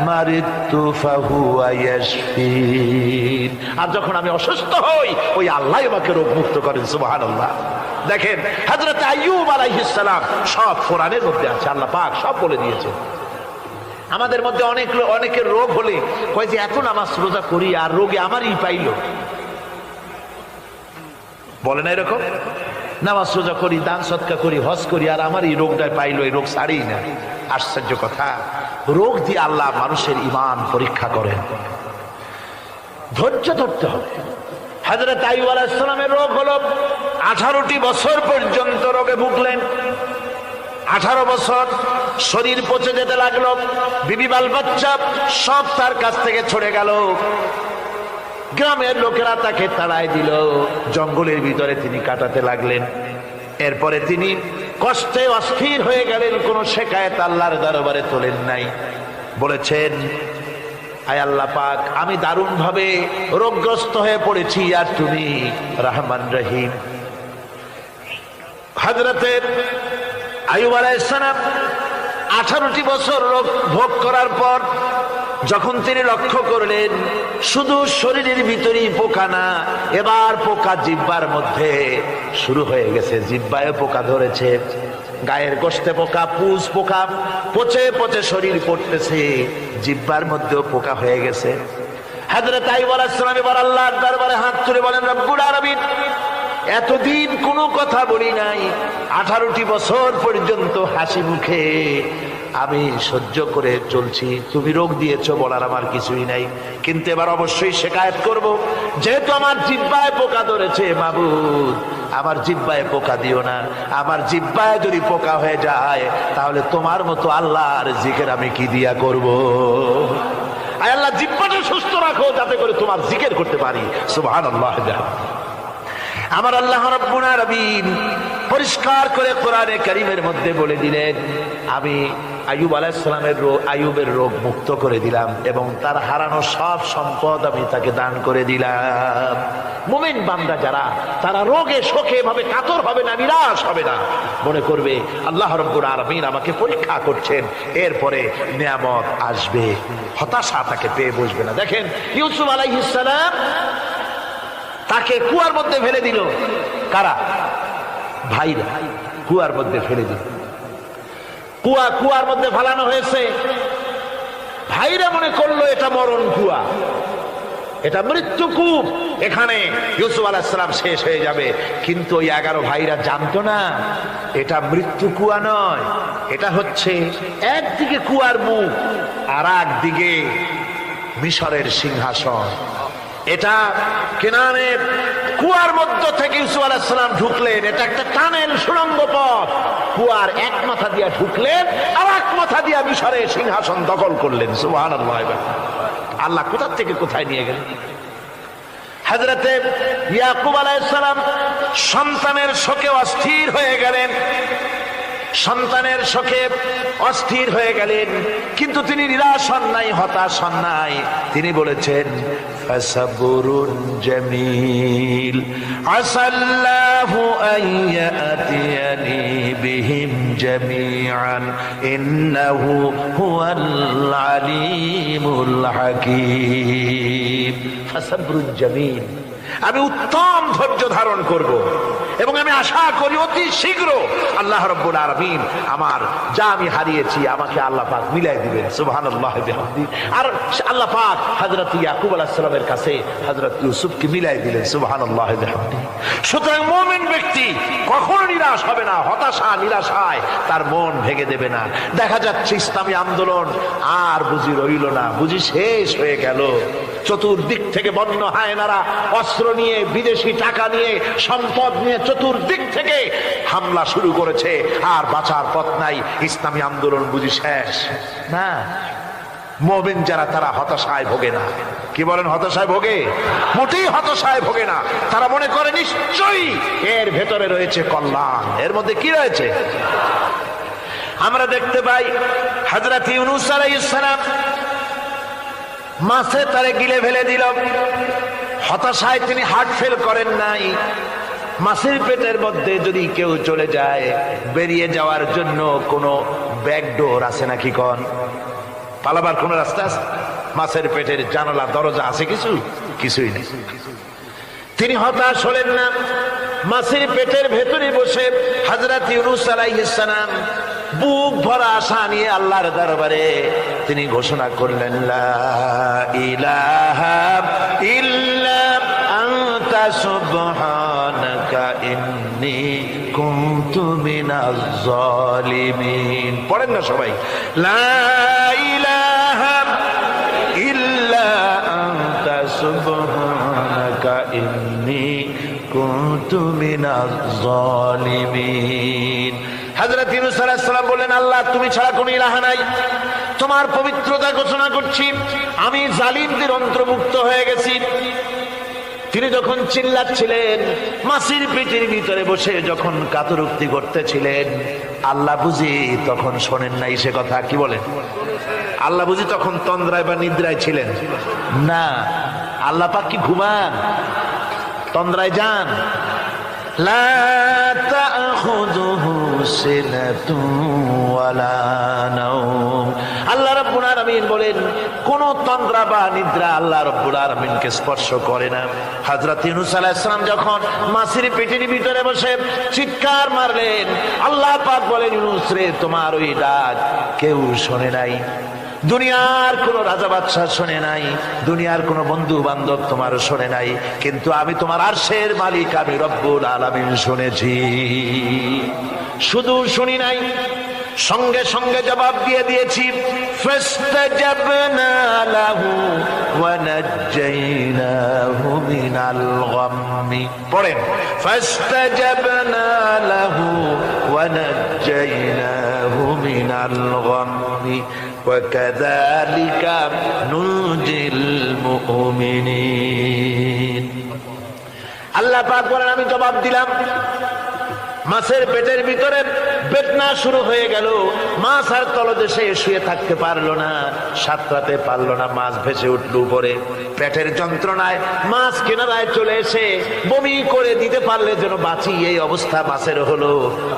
মারিদতু ফাহুয়া ইয়াশফিন, আর যখন আমি অসুস্থ হই, ওই আল্লাহই আমাকে রোগ মুক্ত করেন। সুবহানাল্লাহ। দেখেন হযরত আইয়ুব আলাইহিস সালাম, সব কোরআনের মধ্যে আছে, আল্লাহ পাক সব বলে দিয়েছে। আমাদের মধ্যে অনেকের রোগ হলে কয় যে, এত নামাজ রোজা করি আর রোগে আমারই পাইলো। বলে না এরকম? নামাজ রোজা করি, দান সদকা করি, হজ করি, আর আমার এই রোগটা পাইলো, এই রোগ ছাড়েই না। আশ্চর্য কথা, রোগ দিয়ে আল্লাহ মানুষের ঈমান পরীক্ষা করেন। ধৈর্য ধরতে হবে। হযরত আইয়ুব আলাইহিস সালামের রোগ হলো, 18টি বছর পর্যন্ত রোগে ভুগলেন। 18 বছর শরীর পচে যেতে লাগলো, বিবি বাল বাচ্চা সব তার কাছ থেকে ছড়ে গেল, গ্রামের লোকেরা তাকে তাড়ায় দিল, জঙ্গলের ভিতরে তিনি কাটাতে লাগলেন। এরপরে তিনি কষ্টে অস্থির হয়ে গেলেন, কোন শেকায়েত আল্লাহর দরবারে তোলেন নাই। বলেছেন, আয় আল্লাহ পাক, আমি দারুণ ভাবে রোগগ্রস্ত হয়ে পড়েছি, আর তুমি রহমান রহিম। হযরতে আইয়ুব আলাইহিস সালাম 18টি বছর রোগ ভোগ করার পর যখন তিনি লক্ষ্য করলেন শুধু শরীরের ভিতরেই পোকা না, এবার পোকা জিহ্বার মধ্যে শুরু হয়ে গেছে, জিহ্বায় পোকা ধরেছে, গায়ের গোশতে পোকা, পুষ পোকা, পচে পচে শরীর পড়তেছে, জিহ্বার মধ্যেও পোকা হয়ে গেছে। হযরত আইয়ুব আলাইহিস সালাম এবার আল্লাহর দরবারে হাত তুলে বলেন, রব্বুল আলামিন, এতদিন কোনো কথা বলি নাই, 18টি বছর পর্যন্ত হাসি মুখে আমি সহ্য করে চলছি, তুমি রোগ দিয়েছো বলার আমার কিছুই নাই, কিন্তু এবার অবশ্যই শিকায়েত করব, যেহেতু আমার জিহ্বায় পোকা ধরেছে, মাবুদ আমার জিহ্বায় পোকা দিও না, আমার জিহ্বায় যদি পোকা হয়ে যায় তাহলে তোমার মতো আল্লাহর জিকির আমি কি দিয়া করব? আয় আল্লাহ, জিহ্বাটা সুস্থ রাখো যাতে করে তোমার জিকির করতে পারি। সুবহানাল্লাহ। আমার আল্লাহ রাব্বুল আলামিন পরিষ্কার করে কোরআনে কারীমের মধ্যে বলে দিলেন, আমি আইয়ুব আলাইহিস সালামের আইয়ুবের রোগ মুক্ত করে দিলাম এবং তার হারানো সব সম্পদ আমি তাকে দান করে দিলাম। মুমিন বান্দা যারা, তারা রোগে শোকে ভাবে কাতর হবে না, নিরাশ হবে না, মনে করবে আল্লাহ রাব্বুল আলামিন আমাকে পরীক্ষা করছেন, এরপরে নিয়ামত আসবে, হতাশা তাকে পেয়ে বসবে না। দেখেন ইউসুফ আলাইহিস সালাম, তাকে কুয়ার মধ্যে ফেলে দিল, কারা? ভাইরা কুয়ার মধ্যে ফেলে দিল। কুয়ার মধ্যে ফেলানো হয়েছে, ভাইরা মনে করলো এটা মরণ কুয়া, এটা মৃত্যু কূপ, এখানে ইউসুফ আলাইহিস সালাম শেষ হয়ে যাবে। কিন্তু ওই 11 ভাইরা জানতো না এটা মৃত্যু কুয়া নয়, এটা হচ্ছে একদিকে কুয়ার মুখ আর একদিকে মিশরের সিংহাসন। এটা কেনানের কুয়ার মধ্য থেকে ইউসুফ আলাইহিস সালাম ঢুকলেন, এটা একটা টানেল, সুড়ঙ্গ পথ, কুয়ার এক মাথা দিয়া ঢুকলেন আর এক মাথা দিয়া মিশরের সিংহাসন দখল করলেন। সুবহানাল্লাহ। আল্লাহ কোথা থেকে কোথায় নিয়ে গেলেন। হযরতে ইয়াকুব আলাইহিস সালাম সন্তানের শোকে অস্থির হয়ে গেলেন, সন্তানের শোকে অস্থির হয়ে গেলেন, কিন্তু তিনি নিরাশ হন নাই, হতাশ হন নাই। তিনি বলেছেন, ফাসাবরুন জামিল আসাল্লাহু আইয়াতিয়ানি বিহিম জামিআন ইন্নাহু হুয়াল আলিমুল হাকীম। ফাসাবরুন জামিল, আমি উত্তম ধৈর্য ধারণ করব এবং আমি আশা করি অতি শীঘ্র আল্লাহ রাব্বুল আলামিন আমার যা আমি হারিয়েছি আমাকে আল্লাহ পাক মিলাই দিবেন। সুবহানাল্লাহ বিহামদি। আর আল্লাহ পাক হযরত ইয়াকুব আলাইহিস সালামের কাছে হযরত ইউসুফকে মিলাই দিলেন। সুবহানাল্লাহ বিহামদি। সুতরাং মুমিন ব্যক্তি কখনো নিরাশ হবে না, হতাশা নিরাশায় তার মন ভেঙে দেবে না। দেখা যাচ্ছে ইসলামী আন্দোলন আর বুঝি রইল না, বুঝি শেষ হয়ে গেল। চতুর্দিক থেকে বন্য হায়নারা অস্ত্র নিয়ে, বিদেশি টাকা নিয়ে, সম্পদ নিয়ে চতুর্দিক থেকে হামলা শুরু করেছে, আর বাঁচার পথ নাই। ইসলামী আন্দোলন বুঝি শেষ না। মুমিন যারা, তারা হতাশায় ভোগে না। কি বলেন, হতাশায় ভোগে? মোটেই হতাশায় ভোগে না। তারা মনে করে নিশ্চয়ই এর ভেতরে রয়েছে কল্যাণ। এর মধ্যে কি রয়েছে? আমরা দেখতে পাই হযরত ইউনূস আলাইহিস সালাম মাছে তারে গিলে ফেলে দিল। হতাশায় তিনি হার্ট ফেল করেন নাই। মাছের পেটের মধ্যে যদি কেউ চলে যায়, বেরিয়ে যাওয়ার জন্য কোনো ব্যাকডোর আছে নাকি? কোন পালাবার কোন রাস্তা আছে? মাছের পেটের জানালা দরজা আছে কিছু? কিছুই নেই। তিনি হতাশ হলেন না। মাছের পেটের ভেতরে বসে হযরত ইউনূস আলাইহিস সালাম বুক ভরা আশা নিয়ে আল্লাহর দরবারে তিনি ঘোষণা করলেন, লা ইলাহা ইল্লা আনতা সুবহানাকা ইন্নী কুনতু মিনাজ জালিমিন। পড়েন না সবাই, লা ইলাহা ইল্লা আনতা সুবহানাকা ইন্নী কুনতু মিনাজ জালিমিন। হযরত ইউনূস আলাইহিস সালাম বললেন, আল্লাহ তুমি ছাড়া কোনো ইলাহ নাই, তোমার পবিত্রতা ঘোষণা করছি, আমি জালিমদের অন্তর্ভুক্ত হয়ে গেছি। তিনি যখন চিল্লাচ্ছিলেন, মাছের পেটের ভিতরে বসে যখন কাতরুক্তি করতেছিলেন, আল্লাহ বুঝি তখন শোনেন নাই সে কথা? কি বলেন? আল্লাহ বুঝি তখন তন্দ্রায় বা নিদ্রায় ছিলেন না? আল্লাহ পাক কি ঘুমান? তন্দ্রায় যান? লা তাখুযুহু সিনাতুন ওয়ালা নাওম। আল্লাহ রাব্বুল আলামিন আলামিন বলেন কোন তন্দ্রা বা নিদ্রা আল্লাহ রাব্বুল আলামিনকে স্পর্শ করে না। হযরত ইউনূস আলাইহিস সালাম যখন মাছের পেটের ভিতরে বসে চিৎকার মারলেন, আল্লাহ পাক বলেন, ইউনূস রে, তোমার ওই ডাক কেউ শোনে নাই, দুনিয়ার কোন রাজা বাদশাহ শোনে নাই, দুনিয়ার কোন বন্ধু বান্ধব তোমার শোনে নাই, কিন্তু আমি তোমার আরশের মালিক আমি রব্বুল আলামিন শুনেছি। শুধু শুনি নাই, সঙ্গে সঙ্গে জবাব দিয়ে দিয়েছি। ফাস্তাজাবনা লাহু ওয়া নাজ্জাইনাহু মিনাল গাম্মি। পড়েন, ফাস্তাজাবনা লাহু ওয়া নাজ্জাইনাহু মিনাল গাম্মি ওয়া কাযালিকা নুনজিল মুমিনিন। আল্লাহ পাক বলেন, আমি জবাব দিলাম। মাছের পেটের ভিতরে বেদনা শুরু হয়ে গেল, মাছ আর তলদেশে শুয়ে থাকতে পারলো না, সাঁতরাতে পারলো না, মাছ ভেসে উঠল উপরে। পেটের যন্ত্রণায় মাছ কিনারায় চলে এসে বমি করে দিতে পারলে যেন বাঁচি, এই অবস্থা মাছের হলো।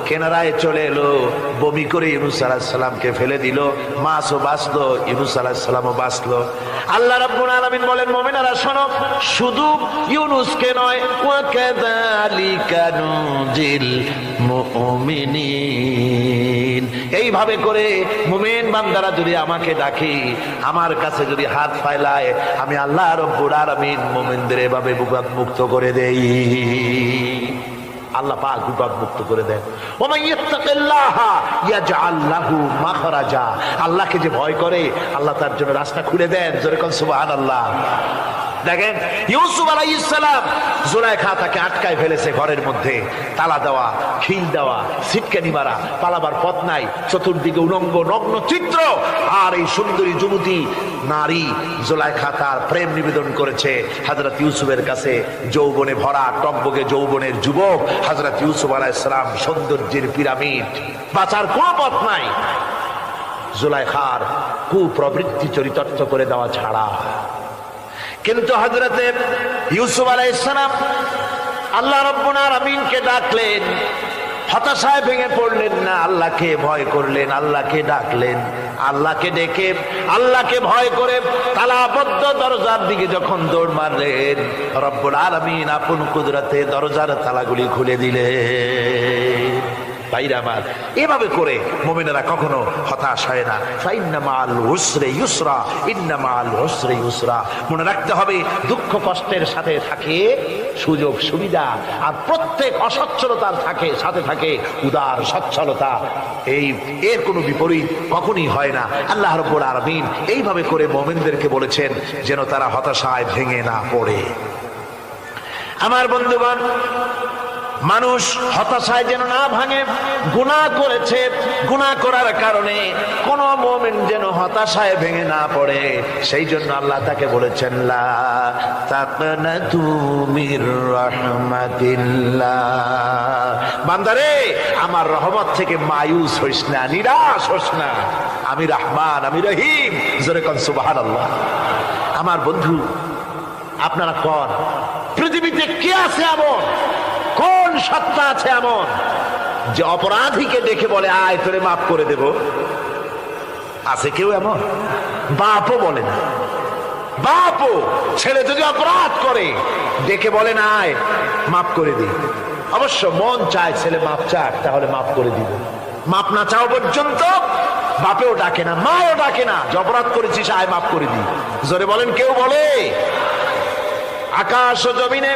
কিনারায় চলে এলো, বমি করে ইউনূস আলাইহিস সালামকে ফেলে দিল, মাছও বাঁচলো, ইউনূস আলাইহিস সালামও বাঁচলো। আল্লাহ রাব্বুল আলামিন বলেন, মুমিনেরা শোনো, শুধু ইউনূসকে নয়, ওয়া কাযালিকা নুনজিল মুমিনিন। এইভাবে করে মুমিন বান্দারা যদি আমাকে ডাকে, আমার কাছে যদি হাত ফাইলায়, আমি আল্লাহ রাব্বুল আলামিন মুমিনদের এভাবে বিপদ মুক্ত করে দেই। আল্লাহ পাক বিপদ মুক্ত করে দেন। ওয়া মান ইয়াত্তাকিল্লাহা ইয়াজআল লাহু মাখরাজা। আল্লাহকে যে ভয় করে, আল্লাহ তার জন্য রাস্তা খুলে দেন। জোরে কোন সুবহানাল্লাহ। দেখেন, ইউসুফ আলাইহিস সালাম, জুলাইখা তাকে আটকায় ফেলেছে ঘরের মধ্যে, তালা দেওয়া, খিল দেওয়া, ছিটকানি মারা, পালাবার পথ নাই, চতুর্দিকে উলঙ্গ নগ্ন চিত্র। আর এই সুন্দরী যুবতী নারী জুলাইখা তার প্রেম নিবেদন করেছে হযরত ইউসুফের কাছে। যৌবনে ভরা, টকবগে যৌবনের যুবক হযরত ইউসুফ আলাইহিস সালাম, সৌন্দর্যের পিরামিড, বাঁচার কোনো পথ নাই জুলাইখার কুপ্রবৃত্তি চরিতার্থ করে দেওয়া ছাড়া। কিন্তু হযরতে ইউসুফ আলাইহিস সালাম আল্লাহ রাব্বুল আলামিনকে ডাকলেন, হতাশায় ভেঙে পড়লেন না, আল্লাহকে ভয় করলেন, আল্লাহকে ডাকলেন। আল্লাহকে ডেকে, আল্লাহকে ভয় করে তালাবদ্ধ দরজার দিকে যখন দৌড় মারলেন, রব্বুল আলামিন আপন কুদরতে দরজার তালাগুলি খুলে দিলেন। ভাইরা আমার, এভাবে করে মুমিনেরা কখনো হতাশ হয় না। ফাইন্না মাআল উসরি ইউসরা, ইন্না মাআল উসরি ইউসরা। মনে রাখতে হবে, দুঃখ কষ্টের সাথে থাকে সুযোগ সুবিধা, আর প্রত্যেক অসচ্ছলতার সাথে থাকে উদার সচ্ছলতা। এর কোনো বিপরীত কখনই হয় না। আল্লাহ রাব্বুল আলামিন এইভাবে করে মুমিনদেরকে বলেছেন যেন তারা হতাশায় ভেঙে না পড়ে। আমার বন্ধুগণ, মানুষ হতাশায় যেন না ভাঙে। গুনাহ করেছে, গুনাহ করার কারণে কোন মুমিন যেন হতাশায় ভেঙে না পড়ে, সেই জন্য আল্লাহ তাকে বলেছেন, লা তাকনাতু মির রাহমাতিল্লাহ। বান্দারে, আমার রহমত থেকে মায়ুস হইস না, নিরাশ হইস না, আমি রহমান, আমি রহিম। জোরে কোন সুবহানাল্লাহ। আমার বন্ধু, আপনারা কোন পৃথিবীতে কে আছে এমন, কোন সত্তা আছে এমন যে অপরাধীকে দেখে বলে, আয় তোরে মাফ করে দেব? আছে কেউ এমন? বাপও বলে না। বাপও ছেলে যদি অপরাধ করে দেখে বলে না, আয় মাফ করে দিই। অবশ্য মন চায় ছেলে মাফ চাক, তাহলে মাফ করে দিব। মাফ না চাও পর্যন্ত বাপেও ডাকে না, মাও ডাকে না, যে অপরাধ করেছিস আয় মাফ করে দিই। জোরে বলেন, কেউ বলে? আকাশ ও জমিনে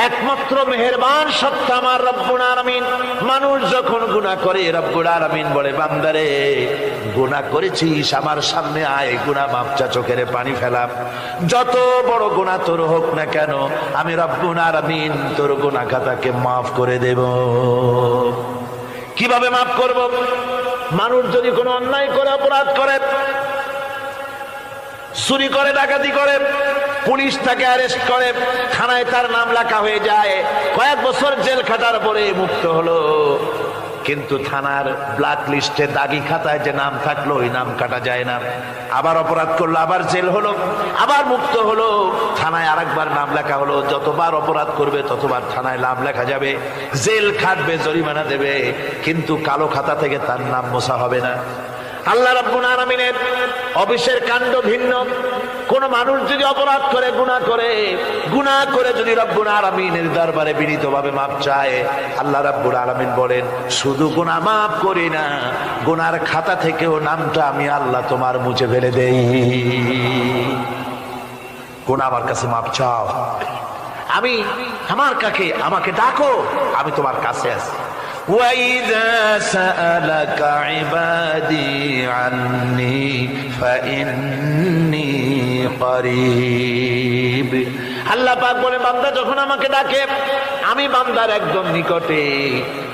একমাত্র মেহেরবান সত্তা আমার রব্বুল আলামিন। মানুষ যখন গুনাহ করে, রব্বুল আলামিন বলে, বান্দারে গুনাহ করেছিস, আমার সামনে আয়, গুনাহ মাপ চা, চোখের পানি ফেলাম। যত বড় গুনাহ তোর হোক না কেন, আমি রব্বুল আলামিন তোর গুনাহ খাতাকে মাফ করে দেব। কিভাবে মাফ করব? মানুষ যদি কোনো অন্যায় করে, অপরাধ করে, চুরি করে, ডাকাতি করে, পুলিশ তাকে অ্যারেস্ট করে, থানায় তার নাম লেখা হয়ে যায়, কয়েক বছর জেল খাটার পরে মুক্ত হলো। কিন্তু থানার ব্ল্যাক লিস্টে, দাগি খাতায় যে নাম থাকলো, ওই নাম কাটা যায় না। আবার অপরাধ করলো, আবার জেল হলো, আবার মুক্ত হলো, থানায় আরেকবার নাম লেখা হলো। যতবার অপরাধ করবে ততবার থানায় নাম লেখা যাবে, জেল খাটবে, জরিমানা দেবে, কিন্তু কালো খাতা থেকে তার নাম মোছা হবে না। আল্লাহ রাব্বুল আলামিনের অফিসের কাণ্ড ভিন্ন। কোন মানুষ যদি অপরাধ করে, গুনাহ করে যদি রব্বুল আলামিনের দরবারে বিনীতভাবে মাপ চায়, আল্লাহ রাব্বুল আলামিন বলেন শুধু গুনাহ মাফ করি না, গুনার খাতা থেকেও নামটা আমি আল্লাহ তোমার মুছে ফেলে দেই। গুনাহ আমার কাছে মাপ চাও, আমি আমাকে ডাকো, আমি তোমার কাছে আছি। وَإِذَا سَأَلَكَ عِبَادِي عَنِّي فَإِنِّي قَرِيبٌ। আল্লাহ পাক বলে বান্দা যখন আমাকে ডাকে, আমি বান্দার একদম নিকটে,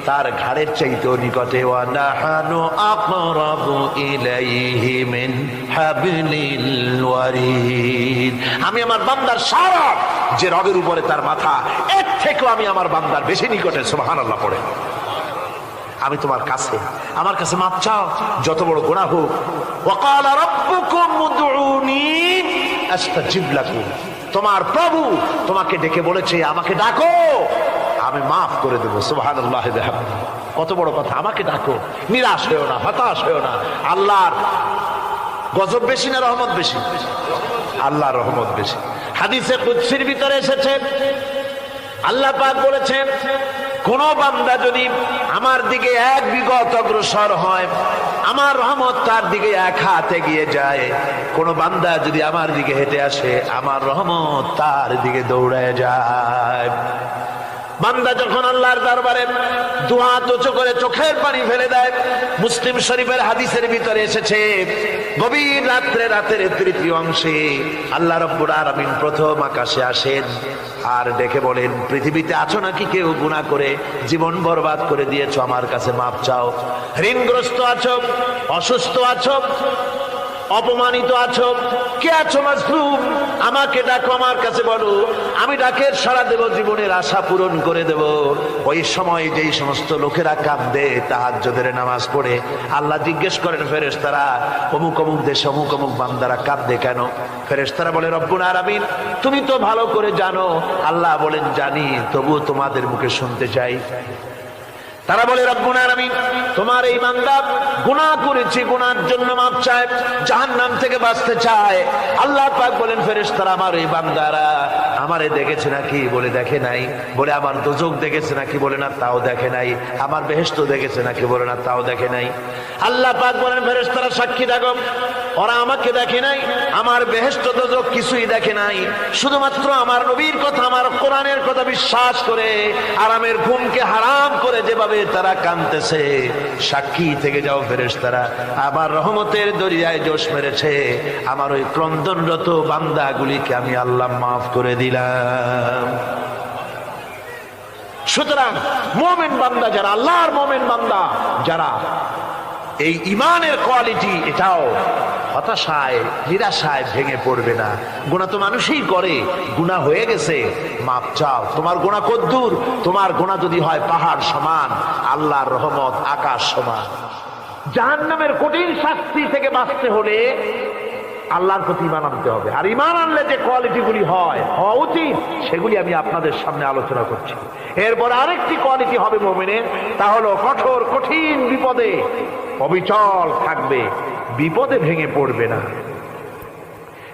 তার ঘাড়ের চাইতেও নিকটে। ওয়ানাহানু আকরাবু ইলাইহি মিন হাবলিল ওয়ারিদ। আমি আমার বান্দার সারা যে রগের উপরে তার মাথা, এর থেকেও আমি আমার বান্দার বেশি নিকটে। সুবহানাল্লাহ পড়ে। আমি তোমার কাছে, আমার কাছে মাপ চাও, যত বড় গুনাহ হোক। ওয়াকালা রাব্বুকুম উদউনি আস্তাজিব লাকুম। তোমার প্রভু তোমাকে ডেকে বলেছে আমাকে ডাকো, আমি মাফ করে দেবো। সুবহানাল্লাহি ওয়া বিহামদিহি। কত বড় কথা, আমাকে ডাকো, নিরাশ হয়েও না, হতাশ হয়েও না। আল্লাহর গজব বেশি না রহমত বেশি? আল্লাহর রহমত বেশি। হাদিসে কুদসির ভিতরে এসেছে, আল্লাহ পাক বলেছেন কোন বান্দা যদি আমার দিকে এক বিগত অগ্রসর হয়, আমার রহমত তার দিকে এক হাত এগিয়ে যায়। কোন বান্দা যদি আমার দিকে হেঁটে আসে, আমার রহমত তার দিকে দৌড়ায় যায়। বান্দা যখন আল্লাহর দরবারে দুহাত উঁচু করে চোখের পানি ফেলে দেয়, মুসলিম শরীফের হাদিসের ভিতরে এসেছে, গভীর রাত্রে, রাতের তৃতীয় অংশে আল্লাহ রাব্বুল আলামিন প্রথম আকাশে আসেন আর ডেকে বলেন, পৃথিবীতে আছো নাকি কেউ গুনাহ করে জীবন বরবাদ করে দিয়েছো, আমার কাছে মাপ চাও। ঋণগ্রস্ত আছো, অসুস্থ আছো, অপমানিত আছো, কে আছো মাজলুম, আমাকে ডাকো, আমার কাছে বলো, আমি ডাকের সাড়া দেব, জীবনের আশা পূরণ করে দেব। ওই সময় যেই সমস্ত লোকেরা কাঁদে তাহাজ্জুদের নামাজ পড়ে, আল্লাহ জিজ্ঞেস করেন ফেরেশতারা, অমুক অমুক দেশে অমুক অমুক বান্দারা কাঁদে কেন? ফেরেশতারা বলে রব্বুল আলামিন তুমি তো ভালো করে জানো। আল্লাহ বলেন জানি, তবুও তোমাদের মুখে শুনতে চাই। তারা বলে রব্বুল আলামিন তোমার এই বান্দা গুনাহ করেছে, গুনার জন্য মাপ চায়, জাহান্নাম থেকে বাঁচতে চায়। আল্লাহ পাক বলেন ফেরেশতারা আমার এই বান্দারা আমারে দেখেছে নাকি? বলে দেখে নাই। বলে আমার দোজখ দেখেছে নাকি? বলে না, তাও দেখে নাই। আমার বেহেশত দেখেছে নাকি? বলে না, তাও দেখে নাই। আল্লাহ পাক বলেন ফেরেশতারা সাক্ষী থাকো, ওরা আমাকে দেখে নাই, আমার বেহেশত দোজখ কিছুই দেখে নাই, শুধুমাত্র আমার নবীর কথা, আমার কোরআনের কথা বিশ্বাস করে আরামের ঘুমকে হারাম করে যেভাবে তারা কাঁদতেছে, সাক্ষী থেকে যাও ফেরেশতারা, আবার রহমতের দরিয়ায় জোশ মেরেছে আমার ওই ক্রন্দনরত বান্দাগুলিকে আমি আল্লাহ মাফ করে দিলাম। সুতরাং মুমিন বান্দা যারা, আল্লাহর মুমিন বান্দা যারা, এই ঈমানের কোয়ালিটি, এটাও হতাশায় নিরাশায় ভেঙে পড়বে না। গুনাহ তো মানুষই করে, গুনাহ হয়ে গেছে, মাপ চাও। তোমার গুনাহ কদ্দূর? তোমার গুনাহ যদি হয় পাহাড় সমান, আল্লাহর রহমত আকাশ সমান। জাহান্নামের কঠিন শাস্তি থেকে বাঁচতে হলে আল্লাহর প্রতি ঈমান আনতে হবে। আর ঈমান আনলে যে কোয়ালিটিগুলি হওয়া উচিত, সেগুলি আমি আপনাদের সামনে আলোচনা করছি। এরপর আরেকটি কোয়ালিটি হবে মুমিনের, তা হলো কঠোর কঠিন বিপদে অবিচল থাকবে, বিপদে ভেঙে পড়বে না।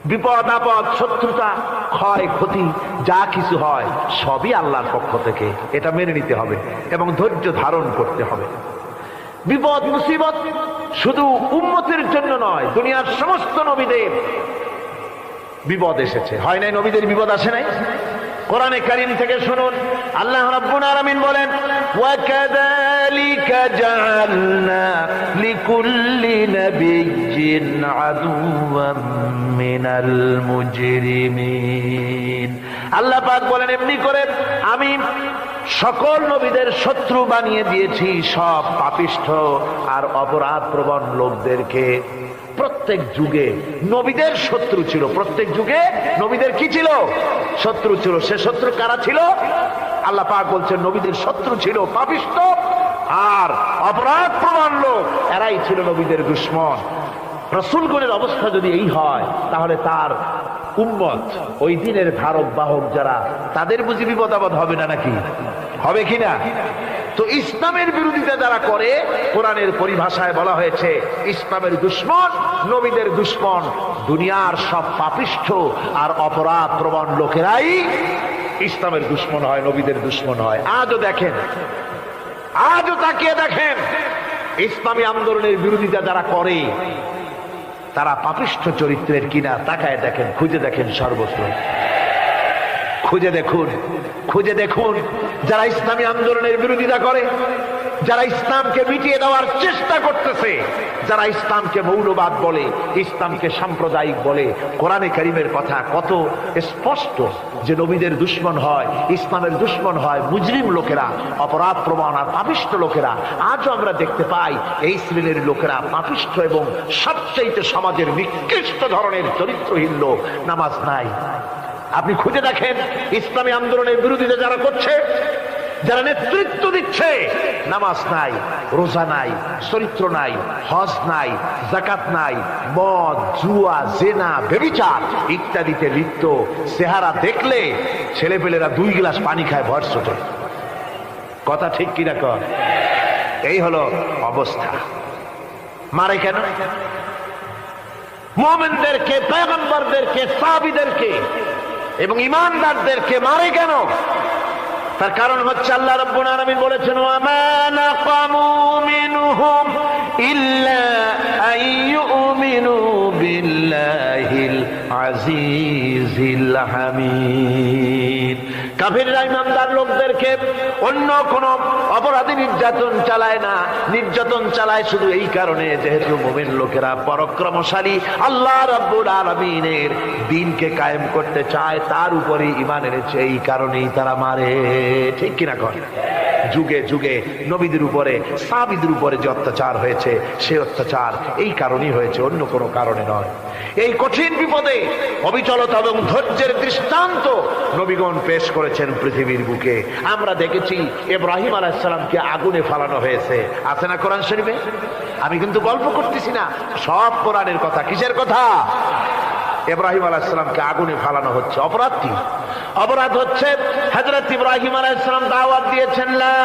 বিপদ আপদ, শত্রুতা, ক্ষয় ক্ষতি যা কিছু হয় সবই আল্লাহর পক্ষ থেকে, এটা মেনে নিতে হবে এবং ধৈর্য ধারণ করতে হবে। বিপদ মুসিবত শুধু উম্মতের জন্য নয়, দুনিয়ার সমস্ত নবীদের বিপদ এসেছে, হয় নাই? নবীদের বিপদ আসে নাই? কোরআনে কারীম থেকে শুনুন, আল্লাহ রাব্বুল আলামিন বলেন, ওয়া কাযালিকা জাআলনা লিকুল্লি নাবিয়্যিন আদুওয়াম মিনাল মুজরিমিন। আল্লাহ পাক বলেন এমনি করে আমি সকল নবীদের শত্রু বানিয়ে দিয়েছি, সব পাপিষ্ঠ আর অপরাধ প্রবণ লোকদেরকে। প্রত্যেক যুগে নবীদের শত্রু ছিল, প্রত্যেক যুগে নবীদের কি ছিল? শত্রু ছিল। সে শত্রু কারা ছিল? আল্লাহ পাক বলছেন নবীদের শত্রু ছিল পাপিষ্ঠ আর অপরাধ প্রবণ লোক, এরাই ছিল নবীদের দুশমন। রাসূলগণের অবস্থা যদি এই হয়, তাহলে তার উম্মত, ওই দিনের ধারক বাহক যারা, তাদের বুঝি বিপদ আপদ হবে না নাকি? হবে কিনা? তো ইসলামের বিরোধিতা যারা করে, কোরআনের পরিভাষায় বলা হয়েছে ইসলামের দুশমন, নবীদের দুশমন। দুনিয়ার সব পাপিষ্ঠ আর অপরাধ প্রবণ লোকেরাই ইসলামের দুশমন হয়, নবীদের দুশমন হয়। আজও দেখেন, আজও তাকিয়ে দেখেন, ইসলামী আন্দোলনের বিরোধিতা যারা করে তারা পাপিষ্ঠ চরিত্রের কিনা। তাকায় দেখেন, খুঁজে দেখেন, সর্বত্র খুঁজে দেখুন, খুঁজে দেখুন। যারা ইসলামী আন্দোলনের বিরোধিতা করে, যারা ইসলামকে মিটিয়ে দেওয়ার চেষ্টা করতেছে, যারা ইসলামকে মৌলবাদ বলে, ইসলামকে সাম্প্রদায়িক বলে, কোরআনে কারীমের কথা কত স্পষ্ট যে নবীদের দুশমন হয়, ইসলামের দুশমন হয় মুজরিম লোকেরা, অপরাধ প্রবণ আর পাপিষ্ঠ লোকেরা। আজও আমরা দেখতে পাই এই শ্রেণীর লোকেরা পাপিষ্ঠ এবং সবচেয়ে সমাজের নিকৃষ্ট ধরনের চরিত্রহীন লোক। নামাজ নাই। আপনি খুঁজে দেখেন ইসলামী আন্দোলনের বিরোধিতা যারা করছে, যারা নেতৃত্ব দিচ্ছে, নামাজ নাই, রোজা নাই, চরিত্র নাই, হজ নাই, যাকাত নাই, মদ, জুয়া, জেনা, ব্যভিচার ইত্যাদিতে লিপ্ত। চেহারা দেখলে ছেলেপেলেরা 2 গ্লাস পানি খায় ভর ছোটে। কথা ঠিক কিনা কর? এই হলো অবস্থা। মারে কেন? মুমিনদেরকে, পয়গম্বরদেরকে, সাহাবীদেরকে এবং ঈমানদারদেরকে মারে কেন? তার কারণ হচ্ছে আল্লাহ রাব্বুল আলামিন বলেছেন, ওয়া মা নাকামু মিনহুম ইল্লা আইয়ুমিনু বিল্লাহিল আজিজিল হামিদ। কাফিররা ঈমানদার লোকদেরকে অন্য কোন অপরাধী নির্যাতন চালায় না, নির্যাতন চালায় শুধু এই কারণে যেহেতু মুমিন লোকেরা পরাক্রমশালী, আল্লাহ রাব্বুল আলামিনের দ্বীনকে কায়েম করতে চায়, তার উপরে ঈমান এনেছে, এই কারণেই তারা মারে। ঠিক কিনা কর? যুগে যুগে নবীদের উপরে, সাহাবীদের উপরে যে অত্যাচার হয়েছে, সেই অত্যাচার এই কারণেই হয়েছে, অন্য কোনো কারণে নয়। এই কঠিন বিপদে অবিচলতা এবং ধৈর্যের দৃষ্টান্ত নবীগণ পেশ করেছেন পৃথিবীর বুকে। আমরা দেখেছি ইব্রাহিম আলাইহিস সালামকে আগুনে ফালানো হয়েছে, আছে না কোরআন শরীফে? আমি কিন্তু গল্প করতেছি না, সব কোরআনের কথা। কিসের কথা? ইব্রাহিম আলাইহিস সালামকে আগুনে ফালানো হচ্ছে। অপরাধ কি? অপরাধ হচ্ছে হযরত ইব্রাহিম আলাইহিস সালাম দাওয়াত দিয়েছেন, লা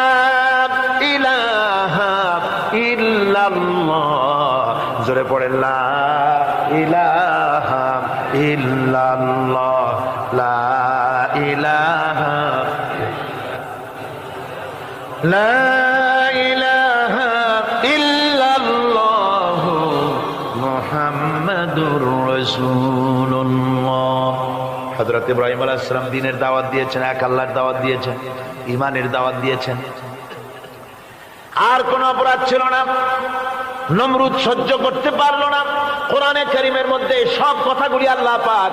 ইলাহা ইল্লাল্লাহ। জোরে পড়েন, লা ইলাহা ইল্লাল্লাহ, লা ইলাহা, লা ইলাহা ইল্লাল্লাহ মুহাম্মাদুর রাসূলুল্লাহ। হযরত ইব্রাহিম আলাইহিস সালাম দ্বীনের দাওয়াত দিয়েছেন, এক আল্লাহর দাওয়াত দিয়েছেন, ঈমানের দাওয়াত দিয়েছেন। আর কোন অপরাধ ছিল না। নমরুদ সহ্য করতে পারলো না। কোরআনে কারীমের মধ্যে সব কথাগুলি আল্লাহ পাক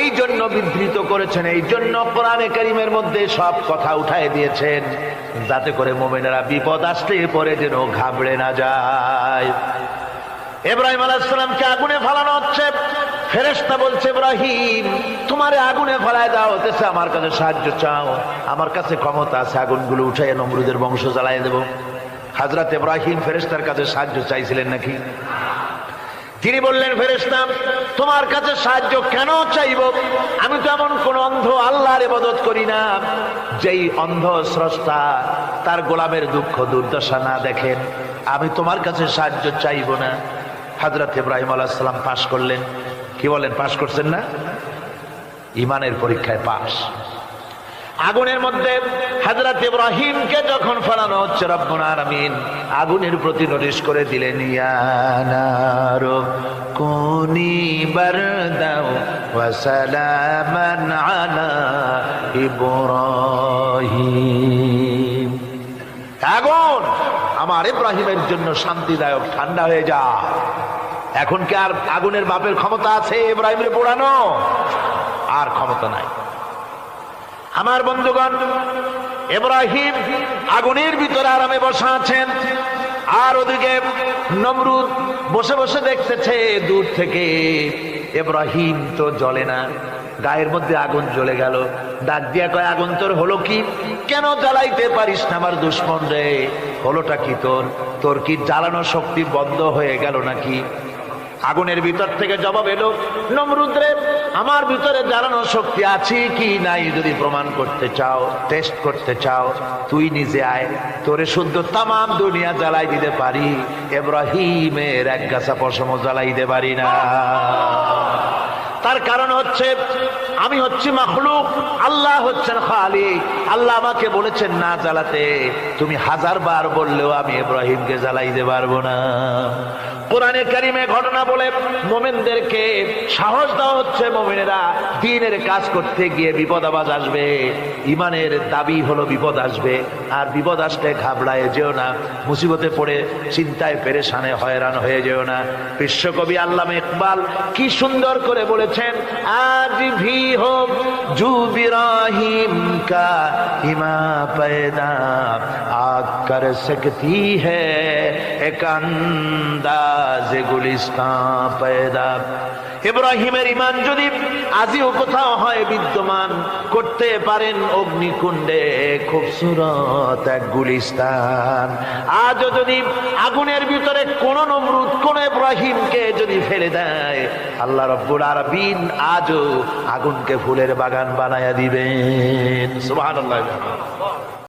এই জন্য বিধৃত করেছেন, এই জন্য কোরআনে কারীমের মধ্যে সব কথা উঠায় দিয়েছেন, যাতে করে মুমিনেরা বিপদ আসলে পরে যেন ঘাবড়ে না যায়। ইব্রাহিম আলাইহিস সালামকে আগুনে ফালানো হচ্ছে। ফেরেশতা বলছে, ইব্রাহিম তোমারে আগুনে ফালায় দেওয়া হতেছে, আমার কাছে সাহায্য চাও, আমার কাছে ক্ষমতা আছে, আগুনগুলো উঠাইয়া নমরুদের বংশ জ্বালাইয়া দেব। হযরত ইব্রাহিম ফেরেশতার কাছে সাহায্য চাইছিলেন নাকি? তিনি বললেন, ফেরেশতা তোমার কাছে সাহায্য কেন চাইব? আমি তো এমন কোন অন্ধ আল্লাহর ইবাদত করি না যেই অন্ধ স্রষ্টা তার গোলামের দুঃখ দুর্দশা না দেখেন। আমি তোমার কাছে সাহায্য চাইব না। হযরত ইব্রাহিম আলাইহিস সালাম পাশ করলেন। কি বলেন, পাশ করছেন না? ঈমানের পরীক্ষায় পাশ। আগুনের মধ্যে হযরত ইব্রাহিমকে যখন ফেলানো হচ্ছে, রব্বুল আলামিন আগুনের প্রতি নোটিশ করে দিলেন, ইয়া নারু কুনি বারদাও ওয়া সালামান আলা ইব্রাহিম। আগুন আমার ইব্রাহিমের জন্য শান্তিদায়ক, ঠান্ডা হয়ে যা। এখন কি আর আগুনের বাপের ক্ষমতা আছে ইব্রাহিমের পোড়ানো? আর ক্ষমতা নাই। আমার বন্ধুগণ, ইব্রাহিম আগুনের ভিতরে আরামে বসা আছেন, আর ওদিকে নমরুদ বসে বসে দেখতেছে দূর থেকে। ইব্রাহিম তো জ্বলে না, গায়ের মধ্যে আগুন জ্বলে গেল। ডাক দিয়া কয়, আগুন তোর হলো কি? কেন জ্বালাইতে পারিস না আমার দুশমন রে? হলোটা কি তোর? তোর কি জ্বালানো শক্তি বন্ধ হয়ে গেল নাকি? আগুনের ভিতর থেকে জবাব এলো, নমরুদ রে আমার ভিতরে জ্বালানোর শক্তি আছে কি নাই যদি প্রমাণ করতে চাও, টেস্ট করতে চাও, তুই নিজে আয়, তোরে শুদ্ধ তামাম দুনিয়া জ্বালাই দিতে পারি, ইব্রাহিমের এক গাছা পশমও জ্বালাই দিতে পারি না। তার কারণ হচ্ছে আমি হচ্ছি মাখলুক, আল্লাহ হচ্ছেন খালিক। আল্লাহ আমাকে বলেছেন না জ্বালাতে, তুমি 1000 বার বললেও আমি ইব্রাহিমকে জ্বালাইতে পারবো না। কোরআনে কারিমে ঘটনা বলে মুমিনদেরকে সাহস দেওয়া হচ্ছে, মুমিনেরা দ্বীনের কাজ করতে গিয়ে বিপদ আবাজ আসবে, ইমানের দাবি হলো বিপদ আসবে, আর বিপদ আসলে ঘাবড়ায় যেও না, মুসিবতে পড়ে চিন্তায় পেরেশানে হয়রান হয়ে যেও না। বিশ্বকবি আল্লামা ইকবাল কি সুন্দর করে বলেছেন, আজ ভি হো জু ইব্রাহিম কা ইমা पैदा आग कर सकती है एक अंदाज गुलिस्तान पैदा। ইব্রাহিমের ইমান যদি আজিও কোথাও হয় বিদ্যমান, করতে পারেন অগ্নিকুণ্ডে খুবসুরত এক গুলিস্তান। আজও যদি আগুনের ভিতরে কোন নমরুদ কোন ইব্রাহিমকে যদি ফেলে দেয়, আল্লাহ রাব্বুল আলামিন আজও আগুনকে ফুলের বাগান বানায়া দিবেন। সুবহানাল্লাহ।